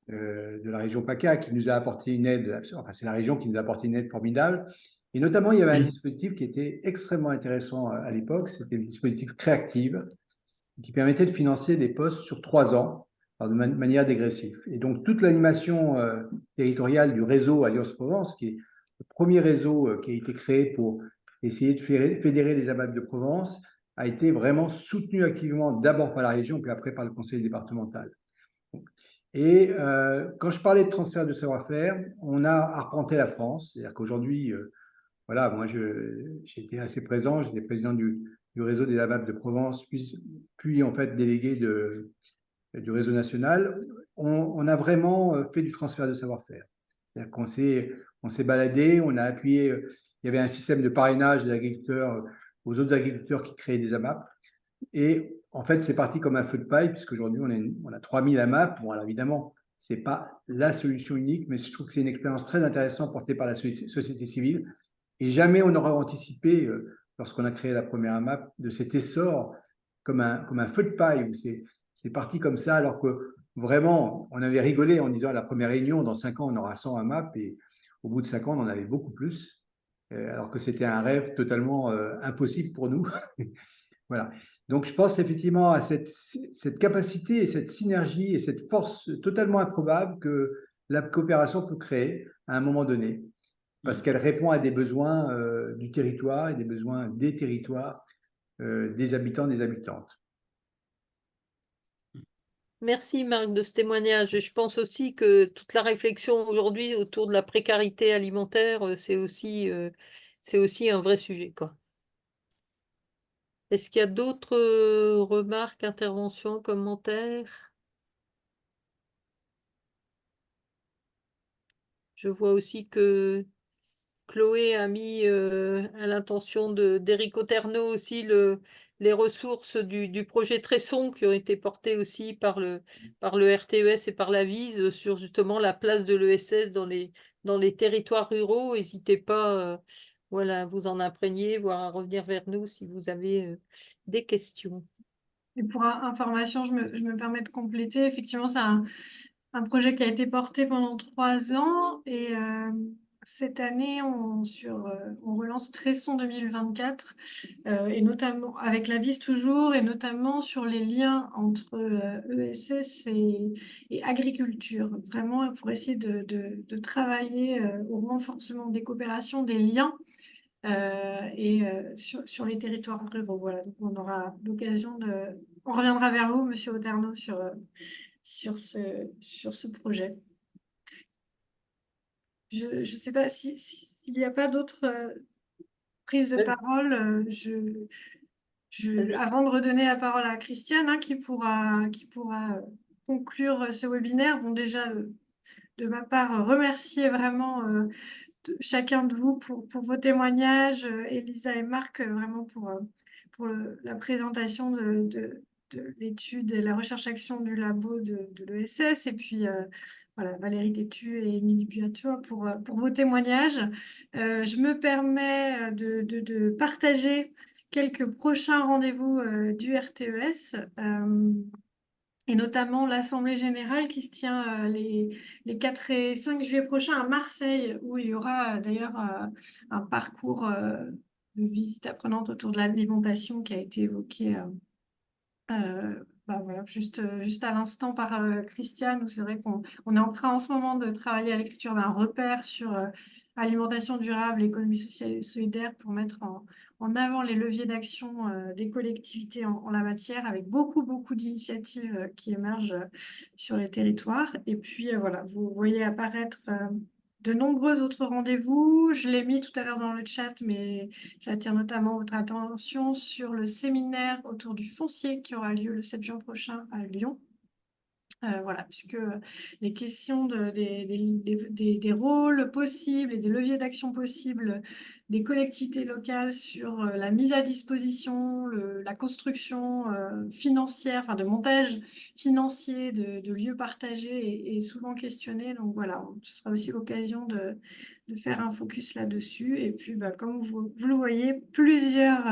de la région PACA, qui nous a apporté une aide, enfin, c'est la région qui nous a apporté une aide formidable. Et notamment, il y avait un dispositif qui était extrêmement intéressant à l'époque, c'était le dispositif Créactive, qui permettait de financer des postes sur 3 ans de manière dégressive. Et donc, toute l'animation territoriale du réseau Alliance Provence, qui est le premier réseau qui a été créé pour essayer de fédérer les AMAP de Provence, a été vraiment soutenue activement d'abord par la région, puis après par le conseil départemental. Et quand je parlais de transfert de savoir-faire, on a arpenté la France. C'est-à-dire qu'aujourd'hui, voilà, moi j'ai été assez présent, j'étais président du réseau des AMAP de Provence, puis en fait délégué du réseau national. On a vraiment fait du transfert de savoir-faire. C'est-à-dire on s'est baladé, on a appuyé, il y avait un système de parrainage des agriculteurs aux autres agriculteurs qui créaient des AMAP. Et en fait, c'est parti comme un feu de paille, puisqu'aujourd'hui, on a 3000 AMAP. Bon, alors évidemment, ce n'est pas la solution unique, mais je trouve que c'est une expérience très intéressante portée par la société civile. Et jamais on n'aurait anticipé, lorsqu'on a créé la première AMAP, de cet essor comme un feu de paille, où c'est parti comme ça, alors que vraiment, on avait rigolé en disant à la première réunion, dans 5 ans, on aura 100 AMAP, et au bout de 5 ans, on en avait beaucoup plus, alors que c'était un rêve totalement impossible pour nous. Voilà. Donc, je pense effectivement à cette capacité et cette synergie et cette force totalement improbable que la coopération peut créer à un moment donné, parce qu'elle répond à des besoins du territoire et des besoins des territoires, des habitants, des habitantes. Merci Marc de ce témoignage. Et je pense aussi que toute la réflexion aujourd'hui autour de la précarité alimentaire, c'est aussi un vrai sujet, quoi. Est-ce qu'il y a d'autres remarques, interventions, commentaires? Je vois aussi que Chloé a mis à l'intention d'Éric Oterno aussi les ressources du projet Tresson qui ont été portées aussi par le RTES et par la VISE sur justement la place de l'ESS dans les territoires ruraux. N'hésitez pas voilà, à vous en imprégner, voire à revenir vers nous si vous avez des questions. Et pour information, je me permets de compléter. Effectivement, c'est un projet qui a été porté pendant 3 ans et cette année, on relance Tresson 2024 et notamment avec la VIS toujours et notamment sur les liens entre ESS et agriculture. Vraiment pour essayer de travailler au renforcement des coopérations, des liens sur les territoires ruraux. Voilà, donc on aura l'occasion on reviendra vers vous, Monsieur Oterno, sur ce projet. Je ne sais pas s'il n'y a pas d'autres prises de parole. Avant de redonner la parole à Christiane, hein, qui pourra conclure ce webinaire, bon déjà de ma part remercier vraiment chacun de vous pour vos témoignages, Elisa et Marc, vraiment pour la présentation de l'étude et la recherche-action du labo de l'ESS, et puis voilà, Valérie Tétu et Émilie Buatour pour vos témoignages. Je me permets de partager quelques prochains rendez-vous du RTES. Et notamment l'Assemblée générale qui se tient les 4 et 5 juillet prochains à Marseille, où il y aura d'ailleurs un parcours de visite apprenante autour de l'alimentation qui a été évoqué voilà, juste à l'instant par Christiane, où c'est vrai qu'on est en train en ce moment de travailler à l'écriture d'un repère sur alimentation durable, économie sociale et solidaire pour mettre en avant les leviers d'action des collectivités en la matière, avec beaucoup d'initiatives qui émergent sur les territoires. Et puis voilà, vous voyez apparaître de nombreux autres rendez-vous. Je l'ai mis tout à l'heure dans le chat, mais j'attire notamment votre attention sur le séminaire autour du foncier qui aura lieu le 7 juin prochain à Lyon. Voilà, puisque les questions des rôles possibles et des leviers d'action possibles des collectivités locales sur la mise à disposition, la construction financière, enfin de montage financier de lieux partagés est souvent questionné. Donc voilà, ce sera aussi l'occasion de faire un focus là-dessus. Et puis, comme vous le voyez, plusieurs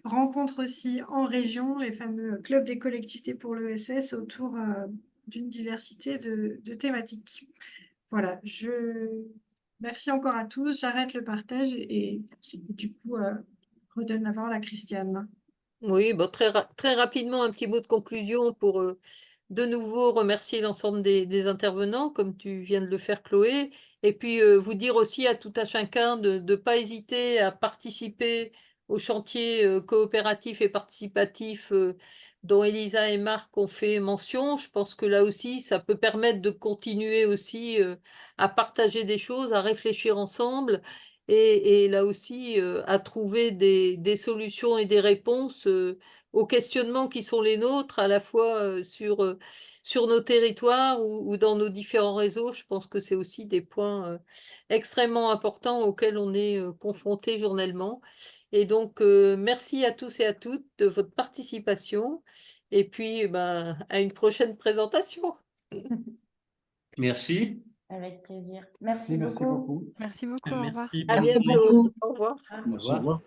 rencontres aussi en région, les fameux clubs des collectivités pour l'ESS autour d'une diversité de thématiques. Voilà, merci encore à tous. J'arrête le partage et du coup, redonne la parole à Christiane. Oui, bon, très rapidement, un petit mot de conclusion pour de nouveau remercier l'ensemble des intervenants, comme tu viens de le faire, Chloé, et puis vous dire aussi à tout un chacun de ne pas hésiter à participer au chantier coopératif et participatif dont Elisa et Marc ont fait mention. Je pense que là aussi, ça peut permettre de continuer aussi à partager des choses, à réfléchir ensemble et là aussi à trouver des solutions et des réponses aux questionnements qui sont les nôtres, à la fois sur nos territoires ou dans nos différents réseaux. Je pense que c'est aussi des points extrêmement importants auxquels on est confronté journellement. Et donc, merci à tous et à toutes de votre participation. Et puis, ben, à une prochaine présentation. Merci. Avec plaisir. Merci Merci beaucoup. beaucoup. Merci beaucoup, au revoir. Merci, À bonne bientôt. journée. Au revoir. Au revoir. Au revoir.